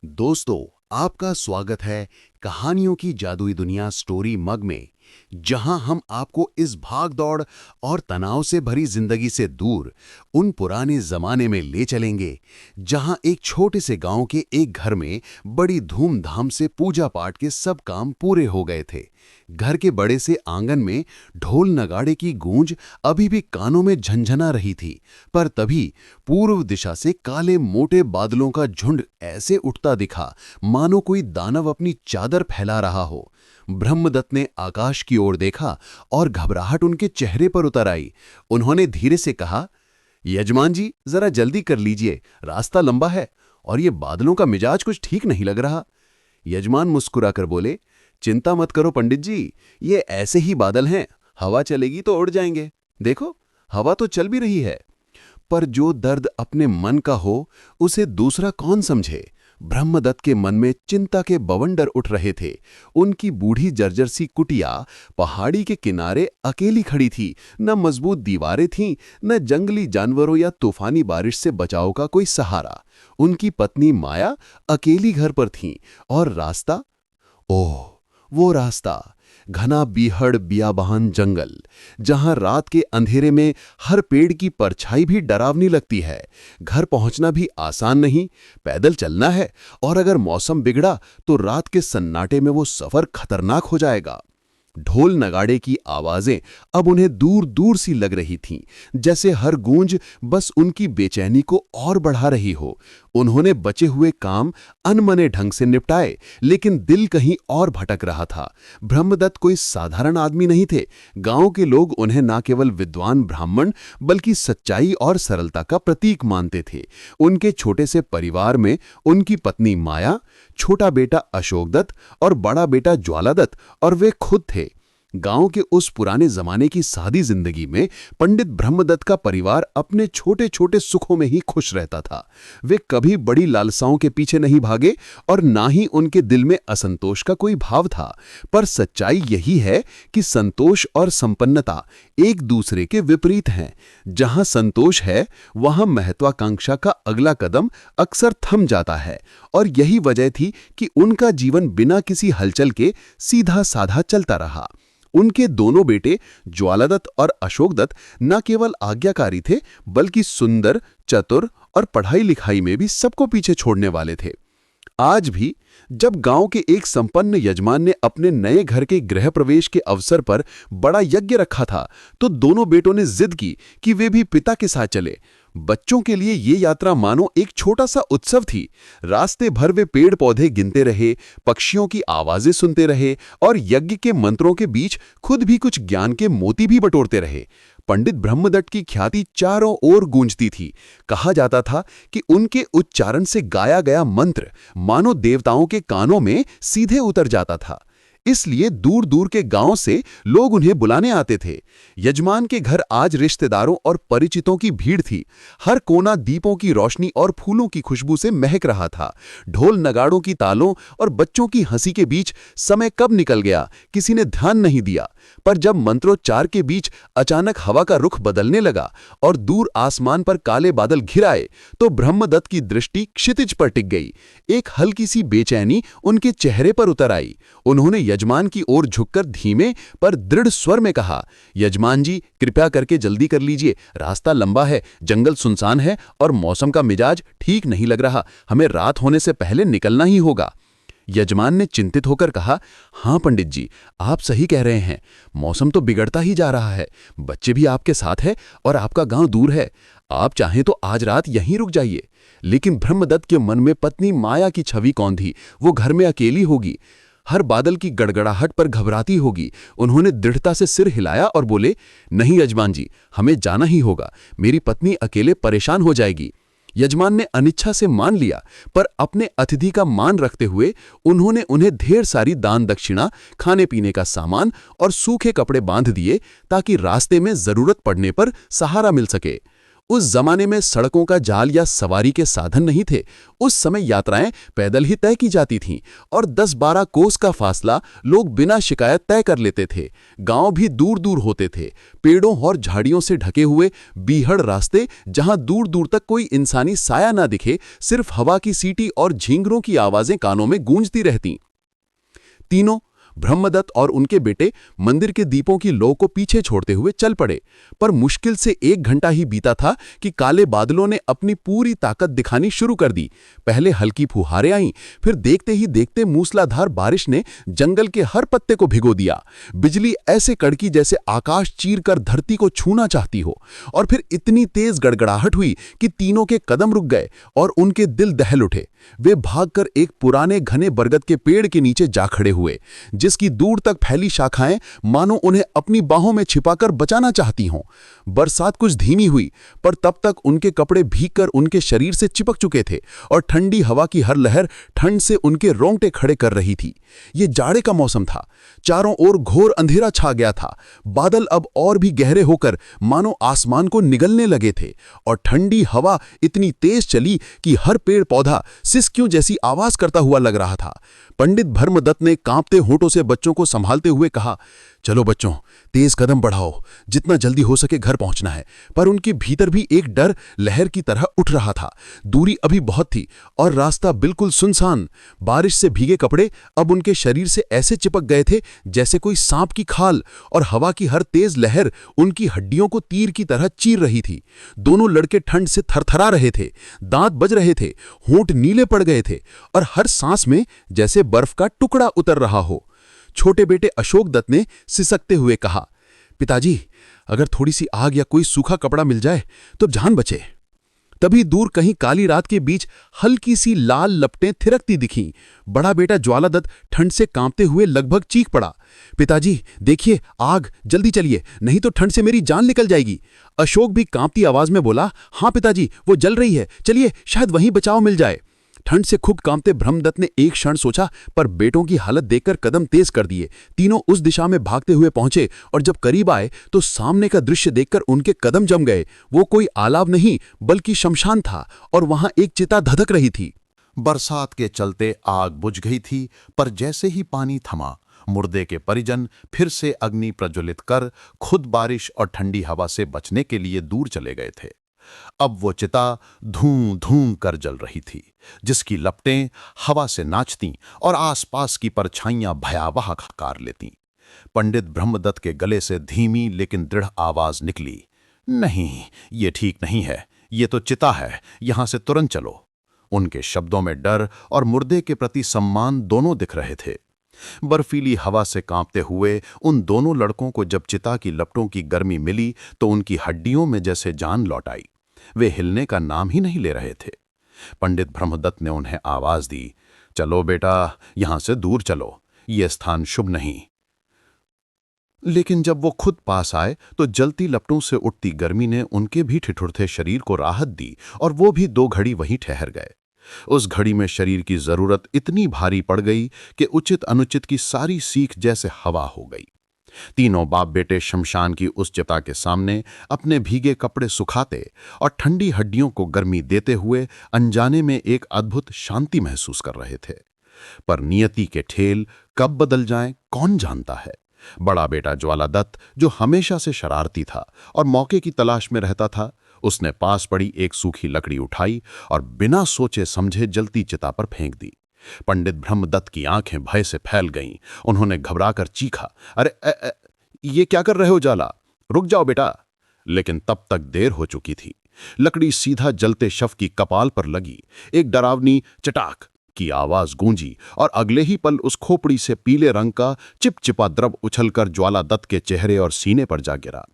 दोस्तों, आपका स्वागत है कहानियों की जादुई दुनिया स्टोरी मग में, जहां हम आपको इस भाग-दौड़ और तनाव से भरी जिंदगी से दूर उन पुराने जमाने में ले चलेंगे, जहां एक छोटे से गांव के एक घर में बड़ी धूमधाम से पूजा पाठ के सब काम पूरे हो गए थे। घर के बड़े से आंगन में ढोल नगाड़े की गूंज अभी भी कानों में झंझना रही थी, पर तभी पूर्व दिशा से काले मोटे बादलों का झुंड ऐसे उठता दिखा मानो कोई दानव अपनी चादर फैला रहा हो। ब्रह्मदत्त ने आकाश की ओर देखा और घबराहट उनके चेहरे पर उतर आई। उन्होंने धीरे से कहा, यजमान जी, जरा जल्दी कर लीजिए, रास्ता लंबा है और ये बादलों का मिजाज कुछ ठीक नहीं लग रहा। यजमान मुस्कुराकर बोले, चिंता मत करो पंडित जी, ये ऐसे ही बादल हैं, हवा चलेगी तो उड़ जाएंगे। देखो, हवा तो चल भी रही है। पर जो दर्द अपने मन का हो, उसे दूसरा कौन समझे। ब्रह्मदत्त के मन में चिंता के बवंडर उठ रहे थे। उनकी बूढ़ी जर्जर सी कुटिया पहाड़ी के किनारे अकेली खड़ी थी। न मजबूत दीवारें थीं, न जंगली जानवरों या तूफानी बारिश से बचाव का कोई सहारा। उनकी पत्नी माया अकेली घर पर थीं और रास्ता, ओह, वो रास्ता, घना बीहड़ बियाबान जंगल, जहां रात के अंधेरे में हर पेड़ की परछाई भी डरावनी लगती है। घर पहुंचना भी आसान नहीं, पैदल चलना है और अगर मौसम बिगड़ा तो रात के सन्नाटे में वो सफर खतरनाक हो जाएगा। ढोल नगाड़े की आवाजें अब उन्हें दूर दूर सी लग रही थीं, जैसे हर गूंज बस उनकी बेचैनी को और बढ़ा रही हो। उन्होंने बचे हुए काम अनमने ढंग से निपटाए, लेकिन दिल कहीं और भटक रहा था। ब्रह्मदत्त कोई साधारण आदमी नहीं थे। गांव के लोग उन्हें न केवल विद्वान ब्राह्मण बल्कि सच्चाई और सरलता का प्रतीक मानते थे। उनके छोटे से परिवार में उनकी पत्नी माया, छोटा बेटा अशोकदत्त और बड़ा बेटा ज्वालादत्त और वे खुद थे। गांव के उस पुराने जमाने की सादी जिंदगी में पंडित ब्रह्मदत्त का परिवार अपने छोटे छोटे सुखों में ही खुश रहता था। वे कभी बड़ी लालसाओं के पीछे नहीं भागे और ना ही उनके दिल में असंतोष का कोई भाव था। पर सच्चाई यही है कि संतोष और संपन्नता एक दूसरे के विपरीत हैं। जहां संतोष है, वहां महत्वाकांक्षा का अगला कदम अक्सर थम जाता है। और यही वजह थी कि उनका जीवन बिना किसी हलचल के सीधा साधा चलता रहा। उनके दोनों बेटे ज्वालादत्त और अशोकदत्त न केवल आज्ञाकारी थे, बल्कि सुंदर, चतुर और पढ़ाई लिखाई में भी सबको पीछे छोड़ने वाले थे। आज भी जब गांव के एक संपन्न यजमान ने अपने नए घर के गृह प्रवेश के अवसर पर बड़ा यज्ञ रखा था, तो दोनों बेटों ने जिद की कि वे भी पिता के साथ चले। बच्चों के लिए ये यात्रा मानो एक छोटा सा उत्सव थी। रास्ते भर वे पेड़ पौधे गिनते रहे, पक्षियों की आवाजें सुनते रहे और यज्ञ के मंत्रों के बीच खुद भी कुछ ज्ञान के मोती भी बटोरते रहे। पंडित ब्रह्मदत्त की ख्याति चारों ओर गूंजती थी। कहा जाता था कि उनके उच्चारण से गाया गया मंत्र मानो देवताओं के कानों में सीधे उतर जाता था। इसलिए दूर दूर के गांव से लोग उन्हें बुलाने आते थे। यजमान के घर आज रिश्तेदारों और परिचितों की भीड़ थी। हर कोना दीपों की रोशनी और फूलों की खुशबू से महक रहा था। ढोल नगाड़ों की तालों और बच्चों की हंसी के बीच समय कब निकल गया, किसी ने ध्यान नहीं दिया। पर जब मंत्रोच्चार के बीच अचानक हवा का रुख बदलने लगा और दूर आसमान पर काले बादल घिर आए, तो ब्रह्मदत्त की दृष्टि क्षितिज पर टिक गई। एक हल्की सी बेचैनी उनके चेहरे पर उतर आई। उन्होंने यजमान की ओर झुककर धीमे पर दृढ़ स्वर में कहा, यजमान जी, कृपया करके जल्दी कर लीजिए, रास्ता लंबा है, जंगल सुनसान है और मौसम का मिजाज ठीक नहीं लग रहा। हमें रात होने से पहले निकलना ही होगा। यजमान ने चिंतित होकर कहा, हाँ पंडित जी, आप सही कह रहे हैं। मौसम तो बिगड़ता ही जा रहा है, बच्चे भी आपके साथ है और आपका गांव दूर है। आप चाहें तो आज रात यहीं रुक जाइए। लेकिन ब्रह्मदत्त के मन में पत्नी माया की छवि कौन थी। वो घर में अकेली होगी, हर बादल की गड़गड़ाहट पर घबराती होगी। उन्होंने दृढ़ता से सिर हिलाया और बोले, नहीं यजमान जी, हमें जाना ही होगा। मेरी पत्नी अकेले परेशान हो जाएगी। यजमान ने अनिच्छा से मान लिया, पर अपने अतिथि का मान रखते हुए उन्होंने उन्हें ढेर सारी दान दक्षिणा, खाने पीने का सामान और सूखे कपड़े बांध दिए, ताकि रास्ते में जरूरत पड़ने पर सहारा मिल सके। उस जमाने में सड़कों का जाल या सवारी के साधन नहीं थे। उस समय यात्राएं पैदल ही तय की जाती थीं और 10-12 कोस का फासला लोग बिना शिकायत तय कर लेते थे। गांव भी दूर दूर होते थे, पेड़ों और झाड़ियों से ढके हुए बीहड़ रास्ते जहां दूर दूर तक कोई इंसानी साया ना दिखे, सिर्फ हवा की सीटी और झींगरों की आवाजें कानों में गूंजती रहतीं। तीनों, ब्रह्मदत्त और उनके बेटे, मंदिर के दीपों की लौ को पीछे छोड़ते हुए चल पड़े। पर मुश्किल से 1 घंटा ही बीता था कि काले बादलों ने अपनी पूरी ताकत दिखानी शुरू कर दी। पहले हल्की फुहारें आईं, फिर देखते ही देखते मूसलाधार बारिश ने जंगल के हर पत्ते को भिगो दिया। बिजली ऐसे कड़की जैसे आकाश चीर कर धरती को छूना चाहती हो। और फिर इतनी तेज गड़गड़ाहट हुई कि तीनों के कदम रुक गए और उनके दिल दहल उठे। वे भागकर एक पुराने घने बरगद के पेड़ के नीचे जा खड़े हुए, जिसकी दूर तक फैली शाखाएं मानो उन्हें अपनी बाहों में छिपाकर बचाना चाहती हों। बरसात कुछ धीमी हुई, पर तब तक उनके कपड़े भीगकर उनके शरीर से चिपक चुके थे और ठंडी हवा की हर लहर ठंड से उनके रोंगटे खड़े कर रही थी। ये जाड़े का मौसम था। चारों ओर घोर अंधेरा छा गया था। बादल अब और भी गहरे होकर मानो आसमान को निगलने लगे थे और ठंडी हवा इतनी तेज चली कि हर पेड़ पौधा सिसकियों जैसी आवाज करता हुआ लग रहा था। पंडित ब्रह्मदत्त ने कांपते होंठों से बच्चों को संभालते हुए कहा, चलो बच्चों, तेज कदम बढ़ाओ, जितना जल्दी हो सके घर पहुंचना है। पर उनके भीतर भी एक डर लहर की तरह उठ रहा था। दूरी अभी बहुत थी और रास्ता बिल्कुल सुनसान। बारिश से भीगे कपड़े अब उनके शरीर से ऐसे चिपक गए थे जैसे कोई सांप की खाल, और हवा की हर तेज लहर उनकी हड्डियों को तीर की तरह चीर रही थी। दोनों लड़के ठंड से थरथरा रहे थे, दांत बज रहे थे, होंठ नीले पड़ गए थे और हर सांस में जैसे बर्फ का टुकड़ा उतर रहा हो। छोटे बेटे अशोक दत्त ने सिसकते हुए कहा, पिताजी, अगर थोड़ी सी आग या कोई सूखा कपड़ा मिल जाए तो जान बचे। तभी दूर कहीं काली रात के बीच हल्की सी लाल लपटें थिरकती दिखीं। बड़ा बेटा ज्वालादत्त ठंड से कांपते हुए लगभग चीख पड़ा, पिताजी देखिए आग, जल्दी चलिए, नहीं तो ठंड से मेरी जान निकल जाएगी। अशोक भी कांपती आवाज में बोला, हाँ पिताजी, वो जल रही है, चलिए शायद वहीं बचाव मिल जाए। ठंड से खूब कांपते ब्रह्मदत्त ने एक क्षण सोचा, पर बेटों की हालत देखकर कदम तेज कर दिए। तीनों उस दिशा में भागते हुए पहुंचे और जब करीब आए तो सामने का दृश्य देखकर उनके कदम जम गए। वो कोई आलाव नहीं बल्कि शमशान था और वहां एक चिता धधक रही थी। बरसात के चलते आग बुझ गई थी, पर जैसे ही पानी थमा, मुर्दे के परिजन फिर से अग्नि प्रज्वलित कर खुद बारिश और ठंडी हवा से बचने के लिए दूर चले गए थे। अब वो चिता धूं धूं कर जल रही थी, जिसकी लपटें हवा से नाचतीं और आसपास की परछाइयां भयावह आकार लेतीं। पंडित ब्रह्मदत्त के गले से धीमी लेकिन दृढ़ आवाज निकली, नहीं, ये ठीक नहीं है, ये तो चिता है, यहां से तुरंत चलो। उनके शब्दों में डर और मुर्दे के प्रति सम्मान दोनों दिख रहे थे। बर्फीली हवा से कांपते हुए उन दोनों लड़कों को जब चिता की लपटों की गर्मी मिली तो उनकी हड्डियों में जैसे जान लौट आई। वे हिलने का नाम ही नहीं ले रहे थे। पंडित ब्रह्मदत्त ने उन्हें आवाज दी, चलो बेटा, यहां से दूर चलो, ये स्थान शुभ नहीं। लेकिन जब वो खुद पास आए तो जलती लपटों से उठती गर्मी ने उनके भी ठिठुरते शरीर को राहत दी और वो भी 2 घड़ी वहीं ठहर गए। उस घड़ी में शरीर की जरूरत इतनी भारी पड़ गई कि उचित अनुचित की सारी सीख जैसे हवा हो गई। तीनों बाप बेटे शमशान की उस चिता के सामने अपने भीगे कपड़े सुखाते और ठंडी हड्डियों को गर्मी देते हुए अनजाने में एक अद्भुत शांति महसूस कर रहे थे। पर नियति के ठेल कब बदल जाएं, कौन जानता है। बड़ा बेटा ज्वालादत्त, जो हमेशा से शरारती था और मौके की तलाश में रहता था, उसने पास पड़ी एक सूखी लकड़ी उठाई और बिना सोचे समझे जलती चिता पर फेंक दी। पंडित ब्रह्मदत्त की आंखें भय से फैल गईं। उन्होंने घबराकर चीखा, अरे ये क्या कर रहे हो जाला, रुक जाओ बेटा। लेकिन तब तक देर हो चुकी थी। लकड़ी सीधा जलते शव की कपाल पर लगी। एक डरावनी चटाक की आवाज गूंजी और अगले ही पल उस खोपड़ी से पीले रंग का चिपचिपा द्रव उछलकर ज्वालादत्त के चेहरे और सीने पर जा गिरा।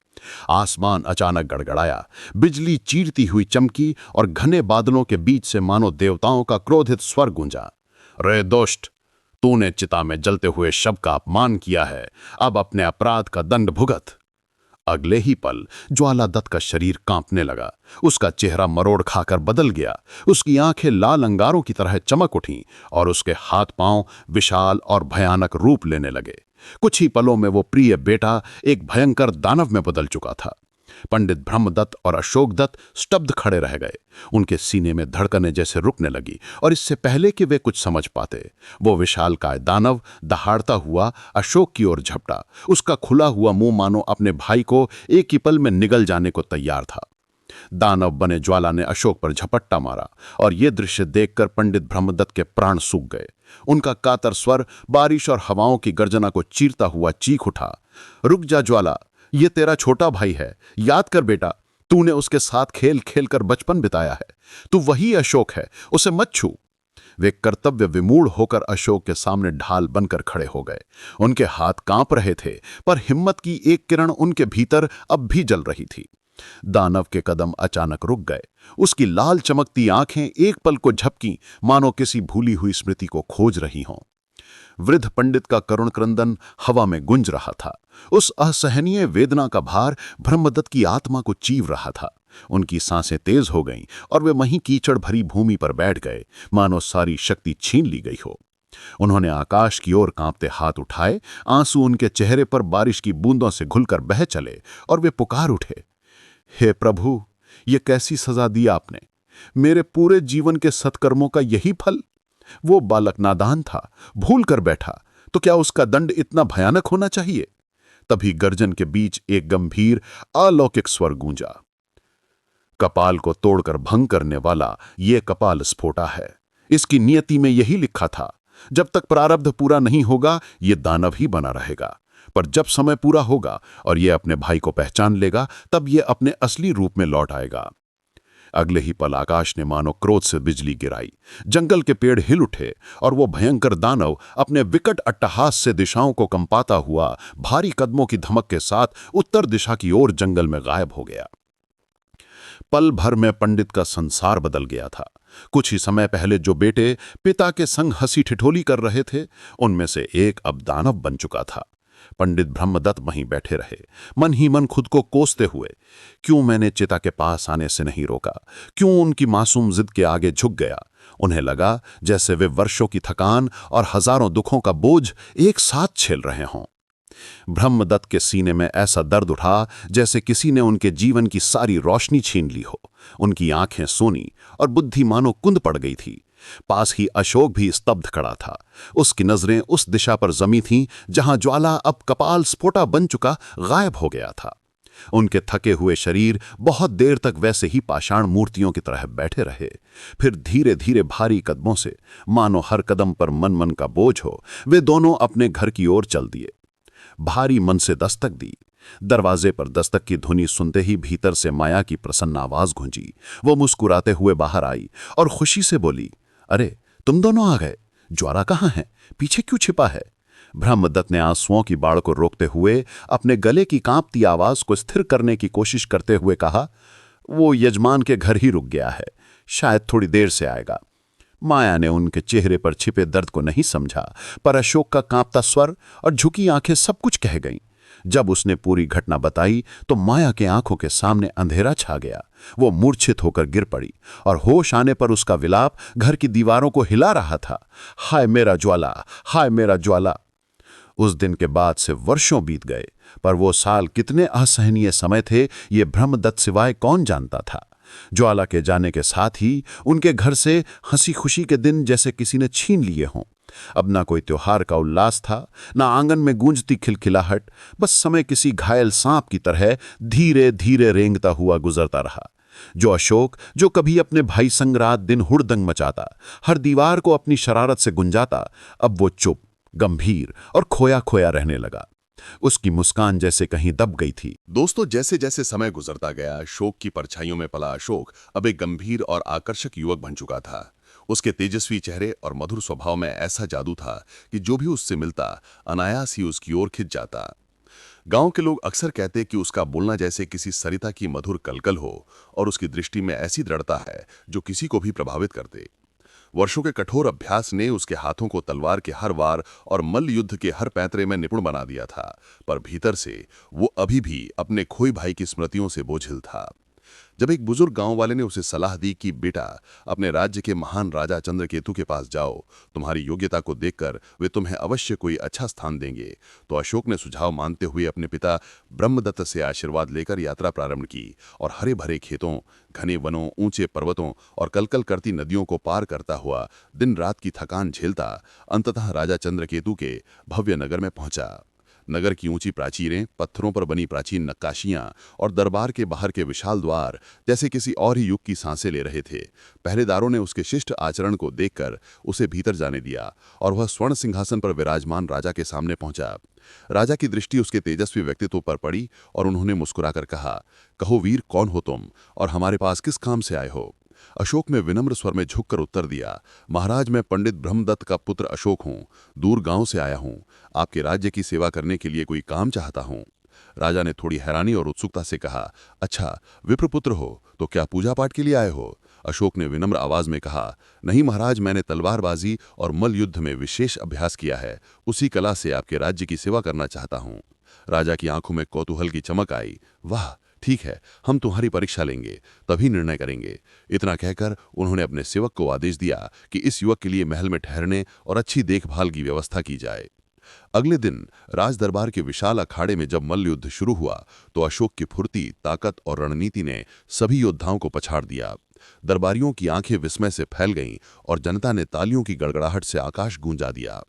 आसमान अचानक गड़गड़ाया, बिजली चीरती हुई चमकी और घने बादलों के बीच से मानो देवताओं का क्रोधित स्वर गूंजा, रे दोस्त, तूने चिता में जलते हुए शव का अपमान किया है, अब अपने अपराध का दंड भुगत। अगले ही पल ज्वालादत्त का शरीर कांपने लगा। उसका चेहरा मरोड़ खाकर बदल गया। उसकी आंखें लाल अंगारों की तरह चमक उठीं और उसके हाथ पांव विशाल और भयानक रूप लेने लगे। कुछ ही पलों में वो प्रिय बेटा एक भयंकर दानव में बदल चुका था। पंडित ब्रह्मदत्त और अशोक दत्त स्तब्ध खड़े रह गए। उनके सीने में धड़कनें जैसे रुकने लगी और इससे पहले कि वे कुछ समझ पाते, वो विशालकाय दानव दहाड़ता हुआ अशोक की ओर झपटा। उसका खुला हुआ मुंह मानो अपने भाई को एक ही पल में निगल जाने को तैयार था। दानव बने ज्वाला ने अशोक पर झपट्टा मारा और ये दृश्य देखकर पंडित ब्रह्मदत्त के प्राण सूख गए। उनका कातर स्वर बारिश और हवाओं की गर्जना को चीरता हुआ चीख उठा, रुक जा ज्वाला, ये तेरा छोटा भाई है, याद कर बेटा, तूने उसके साथ खेल खेल कर बचपन बिताया है। तू वही अशोक है, उसे मत छू। वे कर्तव्य विमूढ़ होकर अशोक के सामने ढाल बनकर खड़े हो गए। उनके हाथ कांप रहे थे, पर हिम्मत की एक किरण उनके भीतर अब भी जल रही थी। दानव के कदम अचानक रुक गए। उसकी लाल चमकती आंखें एक पल को झपकी, मानो किसी भूली हुई स्मृति को खोज रही हों। वृद्ध पंडित का करुण क्रंदन हवा में गुंज रहा था। उस असहनीय वेदना का भार ब्रह्मदत्त की आत्मा को चीर रहा था। उनकी सांसें तेज हो गईं और वे वहीं कीचड़ भरी भूमि पर बैठ गए, मानो सारी शक्ति छीन ली गई हो। उन्होंने आकाश की ओर कांपते हाथ उठाए, आंसू उनके चेहरे पर बारिश की बूंदों से घुलकर बह चले और वे पुकार उठे, हे प्रभु, ये कैसी सजा दी आपने? मेरे पूरे जीवन के सत्कर्मों का यही फल? वो बालक नादान था, भूल कर बैठा, तो क्या उसका दंड इतना भयानक होना चाहिए? तभी गर्जन के बीच एक गंभीर अलौकिक स्वर गूंजा, कपाल को तोड़कर भंग करने वाला ये कपाल स्फोटा है। इसकी नियति में यही लिखा था, जब तक प्रारब्ध पूरा नहीं होगा ये दानव ही बना रहेगा, पर जब समय पूरा होगा और ये अपने भाई को पहचान लेगा, तब ये अपने असली रूप में लौट आएगा। अगले ही पल आकाश ने मानो क्रोध से बिजली गिराई। जंगल के पेड़ हिल उठे और वो भयंकर दानव अपने विकट अट्टहास से दिशाओं को कंपाता हुआ भारी कदमों की धमक के साथ उत्तर दिशा की ओर जंगल में गायब हो गया। पल भर में पंडित का संसार बदल गया था। कुछ ही समय पहले जो बेटे पिता के संग हंसी ठिठोली कर रहे थे, उनमें से एक अब दानव बन चुका था। पंडित ब्रह्मदत्त वहीं बैठे रहे, मन ही मन खुद को कोसते हुए। क्यों मैंने चिता के पास आने से नहीं रोका? क्यों उनकी मासूम जिद के आगे झुक गया? उन्हें लगा जैसे वे वर्षों की थकान और हजारों दुखों का बोझ एक साथ झेल रहे हों। ब्रह्मदत्त के सीने में ऐसा दर्द उठा जैसे किसी ने उनके जीवन की सारी रोशनी छीन ली हो। उनकी आंखें सोनी और बुद्धि मानो कुंद पड़ गई थी। पास ही अशोक भी स्तब्ध खड़ा था। उसकी नजरें उस दिशा पर जमी थीं जहां ज्वाला अब कपाल स्फोटा बन चुका गायब हो गया था। उनके थके हुए शरीर बहुत देर तक वैसे ही पाषाण मूर्तियों की तरह बैठे रहे। फिर धीरे धीरे भारी कदमों से, मानो हर कदम पर मन मन का बोझ हो, वे दोनों अपने घर की ओर चल दिए। भारी मन से दस्तक दी। दरवाजे पर दस्तक की ध्वनि सुनते ही भीतर से माया की प्रसन्न आवाज गूंजी। वो मुस्कुराते हुए बाहर आई और खुशी से बोली, अरे तुम दोनों आ गए। ज्वाला कहाँ है? पीछे क्यों छिपा है? ब्रह्मदत्त ने आंसुओं की बाढ़ को रोकते हुए अपने गले की कांपती आवाज को स्थिर करने की कोशिश करते हुए कहा, वो यजमान के घर ही रुक गया है, शायद थोड़ी देर से आएगा। माया ने उनके चेहरे पर छिपे दर्द को नहीं समझा, पर अशोक का कांपता स्वर और झुकी आंखें सब कुछ कह गईं। जब उसने पूरी घटना बताई तो माया के आंखों के सामने अंधेरा छा गया। वो मूर्छित होकर गिर पड़ी और होश आने पर उसका विलाप घर की दीवारों को हिला रहा था, हाय मेरा ज्वाला, हाय मेरा ज्वाला। उस दिन के बाद से वर्षों बीत गए, पर वो साल कितने असहनीय समय थे ये ब्रह्मदत्त सिवाय कौन जानता था। ज्वाला के जाने के साथ ही उनके घर से हंसी खुशी के दिन जैसे किसी ने छीन लिए हों। अब ना कोई त्योहार का उल्लास था, ना आंगन में गूंजती खिलखिलाहट। बस समय किसी घायल सांप की तरह धीरे धीरे रेंगता हुआ गुजरता रहा। जो अशोक, जो कभी अपने भाई संग रात दिन हुड़दंग मचाता, हर दीवार को अपनी शरारत से गुंजाता, अब वो चुप, गंभीर और खोया खोया रहने लगा। उसकी मुस्कान जैसे कहीं दब गई थी। दोस्तों, जैसे जैसे समय गुजरता गया, शोक की परछाइयों में पला अशोक अब एक गंभीर और आकर्षक युवक बन चुका था। उसके तेजस्वी चेहरे और मधुर स्वभाव में ऐसा जादू था कि जो भी उससे मिलता अनायास ही उसकी ओर खिंच जाता। गांव के लोग अक्सर कहते कि उसका बोलना जैसे किसी सरिता की मधुर कलकल हो और उसकी दृष्टि में ऐसी दृढ़ता है जो किसी को भी प्रभावित कर दे। वर्षों के कठोर अभ्यास ने उसके हाथों को तलवार के हर वार और मल्ल युद्ध के हर पैंतरे में निपुण बना दिया था, पर भीतर से वो अभी भी अपने खोई भाई की स्मृतियों से बोझिल था। जब एक बुजुर्ग गांव वाले ने उसे सलाह दी कि बेटा, अपने राज्य के महान राजा चंद्रकेतु के पास जाओ, तुम्हारी योग्यता को देखकर वे तुम्हें अवश्य कोई अच्छा स्थान देंगे, तो अशोक ने सुझाव मानते हुए अपने पिता ब्रह्मदत्त से आशीर्वाद लेकर यात्रा प्रारंभ की और हरे भरे खेतों, घने वनों, ऊंचे पर्वतों और कलकल करती नदियों को पार करता हुआ दिन रात की थकान झेलता अंततः राजा चंद्रकेतु के भव्य नगर में पहुंचा। नगर की ऊंची प्राचीरें, पत्थरों पर बनी प्राचीन नक्काशियां और दरबार के बाहर के विशाल द्वार जैसे किसी और ही युग की सांसें ले रहे थे। पहरेदारों ने उसके शिष्ट आचरण को देखकर उसे भीतर जाने दिया और वह स्वर्ण सिंहासन पर विराजमान राजा के सामने पहुंचा। राजा की दृष्टि उसके तेजस्वी व्यक्तित्व पर पड़ी और उन्होंने मुस्कुराकर कहा, कहो वीर, कौन हो तुम और हमारे पास किस काम से आए हो? अशोक ने विनम्र स्वर में झुककर उत्तर दिया, महाराज, मैं पंडित ब्रह्मदत्त का पुत्र अशोक हूँ। दूर गांव से आया हूँ। आपके राज्य की सेवा करने के लिए कोई काम चाहता हूँ। राजा ने थोड़ी हैरानी और उत्सुकता से कहा, अच्छा, विप्रपुत्र हो तो क्या पूजा पाठ के लिए आए हो? अशोक ने विनम्र आवाज में कहा, नहीं महाराज, मैंने तलवारबाजी और मल्ल युद्ध में विशेष अभ्यास किया है। उसी कला से आपके राज्य की सेवा करना चाहता हूँ। राजा की आंखों में कौतूहल की चमक आई। वाह, ठीक है, हम तुम्हारी परीक्षा लेंगे, तभी निर्णय करेंगे। इतना कहकर उन्होंने अपने सेवक को आदेश दिया कि इस युवक के लिए महल में ठहरने और अच्छी देखभाल की व्यवस्था की जाए। अगले दिन राजदरबार के विशाल अखाड़े में जब मल्ल युद्ध शुरू हुआ तो अशोक की फुर्ती, ताकत और रणनीति ने सभी योद्धाओं को पछाड़ दिया। दरबारियों की आंखें विस्मय से फैल गईं और जनता ने तालियों की गड़गड़ाहट से आकाश गूंजा दिया।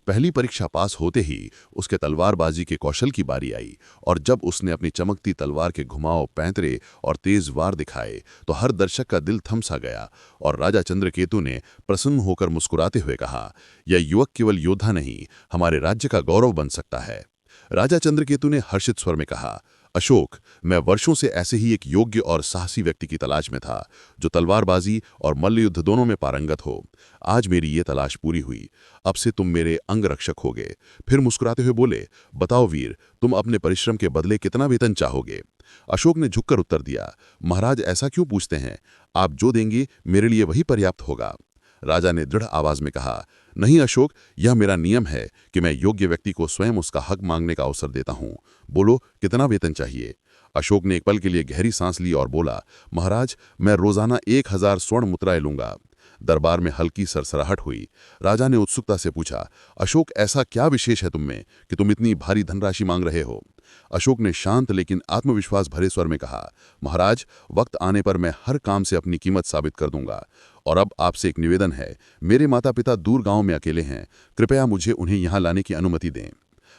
पहली परीक्षा पास होते ही उसके तलवारबाजी के कौशल की बारी आई और जब उसने अपनी चमकती तलवार के घुमाव, पैंतरे और तेज वार दिखाए तो हर दर्शक का दिल थम सा गया और राजा चंद्रकेतु ने प्रसन्न होकर मुस्कुराते हुए कहा, यह युवक केवल योद्धा नहीं, हमारे राज्य का गौरव बन सकता है। राजा चंद्रकेतु ने हर्षित स्वर में कहा, अशोक, मैं वर्षों से ऐसे ही एक योग्य और साहसी व्यक्ति की तलाश में था जो तलवारबाजी और मल्ल युद्ध दोनों में पारंगत हो। आज मेरी ये तलाश पूरी हुई। अब से तुम मेरे अंगरक्षक होगे। फिर मुस्कुराते हुए बोले, बताओ वीर, तुम अपने परिश्रम के बदले कितना वेतन चाहोगे? अशोक ने झुककर उत्तर दिया, महाराज, ऐसा क्यों पूछते हैं? आप जो देंगे मेरे लिए वही पर्याप्त होगा। राजा ने दृढ़ आवाज में कहा, नहीं अशोक, यह मेरा नियम है कि मैं योग्य व्यक्ति को स्वयं उसका हक मांगने का अवसर देता हूं। बोलो, कितना वेतन चाहिए? अशोक ने एक पल के लिए गहरी सांस ली और बोला, महाराज, मैं रोजाना 1000 स्वर्ण मुद्राएं लूंगा। दरबार में हल्की सरसराहट हुई। राजा ने उत्सुकता से पूछा, अशोक, ऐसा क्या विशेष है तुम में कि तुम इतनी भारी धनराशि मांग रहे हो? अशोक ने शांत लेकिन आत्मविश्वास भरे स्वर में कहा, महाराज, वक्त आने पर मैं हर काम से अपनी कीमत साबित कर दूंगा। और अब आपसे एक निवेदन है, मेरे माता पिता दूर गांव में अकेले हैं, कृपया मुझे उन्हें यहां लाने की अनुमति दें।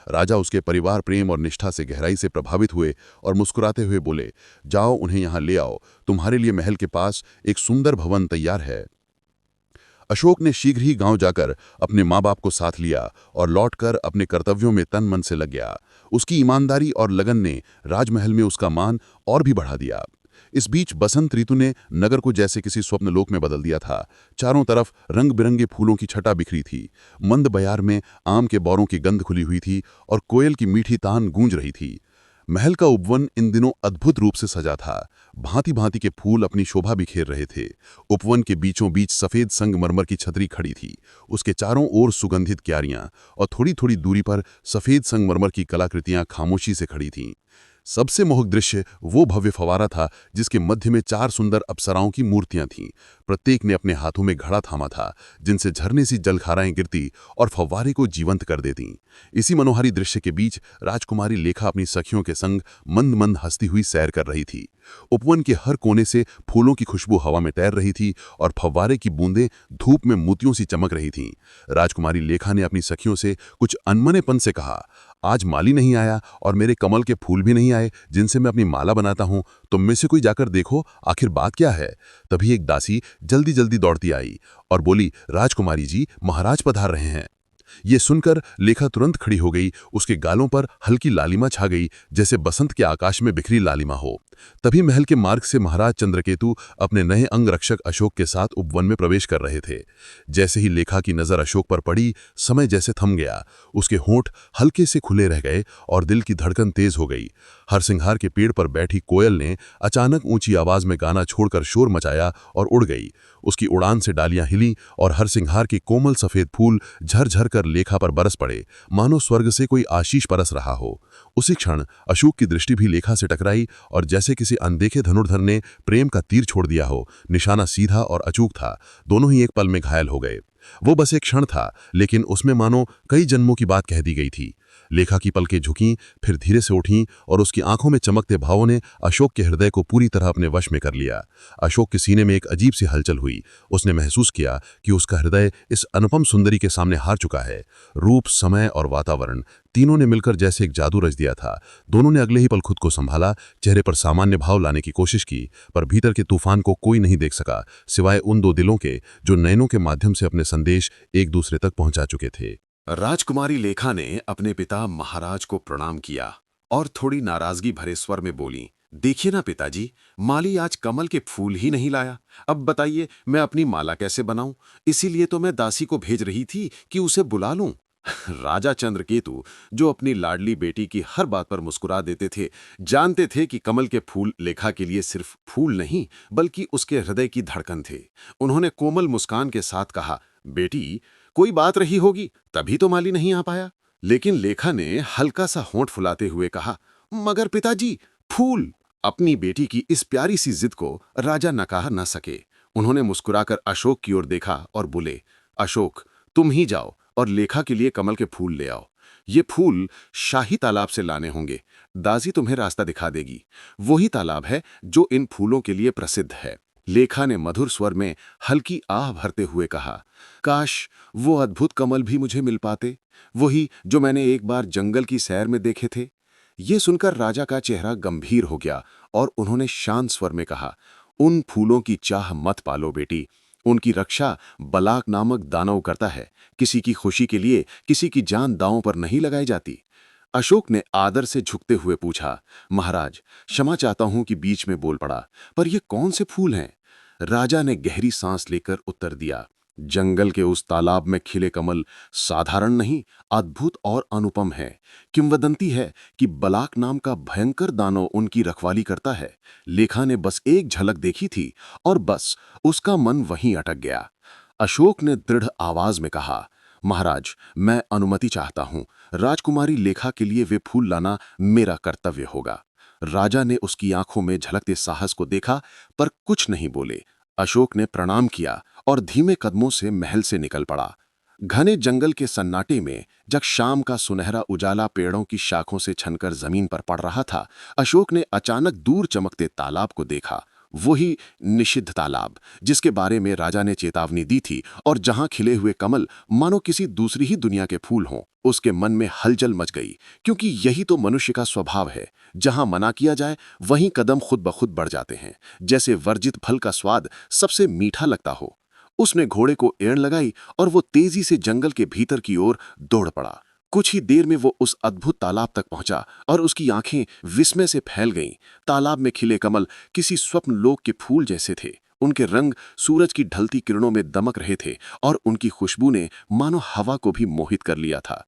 राजा उसके परिवार प्रेम और निष्ठा से गहराई से प्रभावित हुए और मुस्कुराते हुए बोले, जाओ, उन्हें यहां ले आओ, तुम्हारे लिए महल के पास एक सुंदर भवन तैयार है। अशोक ने शीघ्र ही गांव जाकर अपने माँ बाप को साथ लिया और लौटकर अपने कर्तव्यों में तन मन से लग गया। उसकी ईमानदारी और लगन ने राजमहल में उसका मान और भी बढ़ा दिया। इस बीच बसंत ऋतु ने नगर को जैसे किसी स्वप्नलोक में बदल दिया था। चारों तरफ रंग बिरंगे फूलों की छटा बिखरी थी। मंद बयार में आम के बौरों की गंध खुली हुई थी और कोयल की मीठी तान गूंज रही थी। महल का उपवन इन दिनों अद्भुत रूप से सजा था। भांति भांति के फूल अपनी शोभा बिखेर रहे थे। उपवन के बीचों बीच सफेद संगमरमर की छतरी खड़ी थी। उसके चारों ओर सुगंधित क्यारियां और थोड़ी थोड़ी दूरी पर सफेद संगमरमर की कलाकृतियां खामोशी से खड़ी थीं। सबसे मोहक दृश्य वो भव्य फवारा था जिसके मध्य में 4 सुंदर अप्सराओं की मूर्तियां थीं। प्रत्येक ने अपने हाथों में घड़ा थामा था, जिनसे झरने सी जलधाराएं गिरती और फव्वारे को जीवंत कर देतीं। इसी मनोहारी दृश्य के बीच राजकुमारी लेखा अपनी सखियों के संग मंद मंद हंसती हुई सैर कर रही थी। उपवन के हर कोने से फूलों की खुशबू हवा में तैर रही थी और फव्वारे की बूंदें धूप में मोतियों सी चमक रही थीं। राजकुमारी लेखा ने अपनी सखियों से कुछ अनमनेपन से कहा, आज माली नहीं आया और मेरे कमल के फूल भी नहीं आए जिनसे मैं अपनी माला बनाता हूं। तुम में से कोई जाकर देखो, आखिर बात क्या है? तभी एक दासी जल्दी जल्दी दौड़ती आई और बोली, राजकुमारी जी, महाराज पधार रहे हैं। ये सुनकर लेखा तुरंत खड़ी हो गई। उसके गालों पर हल्की लालिमा छा गई, जैसे बसंत के आकाश में बिखरी लालिमा हो। तभी महल के मार्ग से महाराज चंद्रकेतु अपने नए अंगरक्षक अशोक के साथ उपवन में प्रवेश कर रहे थे। जैसे ही लेखा की नजर अशोक पर पड़ी, समय जैसे थम गया। उसके होंठ हल्के से खुले रह गए और दिल की धड़कन तेज हो गई। हरसिंहार के पेड़ पर बैठी कोयल ने अचानक ऊंची आवाज में गाना छोड़कर शोर मचाया और उड़ गई। उसकी उड़ान से डालियां हिली और हरसिंहार के कोमल सफेद फूल झरझर कर लेखा पर बरस पड़े, मानो स्वर्ग से कोई आशीष बरस रहा हो। उसी क्षण अशोक की दृष्टि भी लेखा से टकराई और जैसे किसी अनदेखे धनुर्धर ने प्रेम का तीर छोड़ दिया हो। निशाना सीधा और अचूक था। दोनों ही एक पल में घायल हो गए। वो बस एक क्षण था, लेकिन उसमें मानो कई जन्मों की बात कह दी गई थी। लेखा की पलकें झुकीं, फिर धीरे से उठीं और उसकी आंखों में चमकते भावों ने अशोक के हृदय को पूरी तरह अपने वश में कर लिया। अशोक के सीने में एक अजीब सी हलचल हुई। उसने महसूस किया कि उसका हृदय इस अनुपम सुंदरी के सामने हार चुका है। रूप, समय और वातावरण तीनों ने मिलकर जैसे एक जादू रच दिया था। दोनों ने अगले ही पल खुद को संभाला, चेहरे पर सामान्य भाव लाने की कोशिश की, पर भीतर के तूफान को कोई नहीं देख सका, सिवाय उन दो दिलों के जो नयनों के माध्यम से अपने संदेश एक दूसरे तक पहुंचा चुके थे। राजकुमारी लेखा ने अपने पिता महाराज को प्रणाम किया और थोड़ी नाराजगी भरे स्वर में बोली, देखिए ना पिताजी, माली आज कमल के फूल ही नहीं लाया। अब बताइए मैं अपनी माला कैसे बनाऊं? इसीलिए तो मैं दासी को भेज रही थी कि उसे बुला लूं। राजा चंद्रकेतु, जो अपनी लाडली बेटी की हर बात पर मुस्कुरा देते थे, जानते थे कि कमल के फूल लेखा के लिए सिर्फ फूल नहीं बल्कि उसके हृदय की धड़कन थे। उन्होंने कोमल मुस्कान के साथ कहा, बेटी कोई बात रही होगी तभी तो माली नहीं आ पाया। लेकिन लेखा ने हल्का सा होंठ फुलाते हुए कहा, मगर पिताजी फूल। अपनी बेटी की इस प्यारी सी जिद को राजा नकार न सके। उन्होंने मुस्कुराकर अशोक की ओर देखा और बोले, अशोक तुम ही जाओ और लेखा के लिए कमल के फूल ले आओ। ये फूल शाही तालाब से लाने होंगे। दासी तुम्हें रास्ता दिखा देगी। वही तालाब है जो इन फूलों के लिए प्रसिद्ध है। लेखा ने मधुर स्वर में हल्की आह भरते हुए कहा, काश वो अद्भुत कमल भी मुझे मिल पाते, वही जो मैंने एक बार जंगल की सैर में देखे थे। ये सुनकर राजा का चेहरा गंभीर हो गया और उन्होंने शांत स्वर में कहा, उन फूलों की चाह मत पालो बेटी। उनकी रक्षा बलाक नामक दानव करता है। किसी की खुशी के लिए किसी की जान दांव पर नहीं लगाई जाती। अशोक ने आदर से झुकते हुए पूछा, महाराज क्षमा चाहता हूं कि बीच में बोल पड़ा, पर ये कौन से फूल हैं? राजा ने गहरी सांस लेकर उत्तर दिया, जंगल के उस तालाब में खिले कमल साधारण नहीं, अद्भुत और अनुपम है। किंवदंती है कि बलाक नाम का भयंकर दानव उनकी रखवाली करता है। लेखा ने बस एक झलक देखी थी और बस उसका मन वहीं अटक गया। अशोक ने दृढ़ आवाज में कहा, महाराज मैं अनुमति चाहता हूं। राजकुमारी लेखा के लिए वे फूल लाना मेरा कर्तव्य होगा। राजा ने उसकी आंखों में झलकते साहस को देखा पर कुछ नहीं बोले। अशोक ने प्रणाम किया और धीमे कदमों से महल से निकल पड़ा। घने जंगल के सन्नाटे में जब शाम का सुनहरा उजाला पेड़ों की शाखों से छनकर जमीन पर पड़ रहा था, अशोक ने अचानक दूर चमकते तालाब को देखा। वही निषिद्ध तालाब जिसके बारे में राजा ने चेतावनी दी थी और जहां खिले हुए कमल मानो किसी दूसरी ही दुनिया के फूल हों। उसके मन में हलचल मच गई, क्योंकि यही तो मनुष्य का स्वभाव है। जहां मना किया जाए वहीं कदम खुद ब खुद बढ़ जाते हैं, जैसे वर्जित फल का स्वाद सबसे मीठा लगता हो। उसने घोड़े को एड़ लगाई और वो तेजी से जंगल के भीतर की ओर दौड़ पड़ा। कुछ ही देर में वो उस अद्भुत तालाब तक पहुंचा और उसकी आंखें विस्मय से फैल गईं। तालाब में खिले कमल किसी स्वप्न लोक के फूल जैसे थे। उनके रंग सूरज की ढलती किरणों में दमक रहे थे और उनकी खुशबू ने मानो हवा को भी मोहित कर लिया था।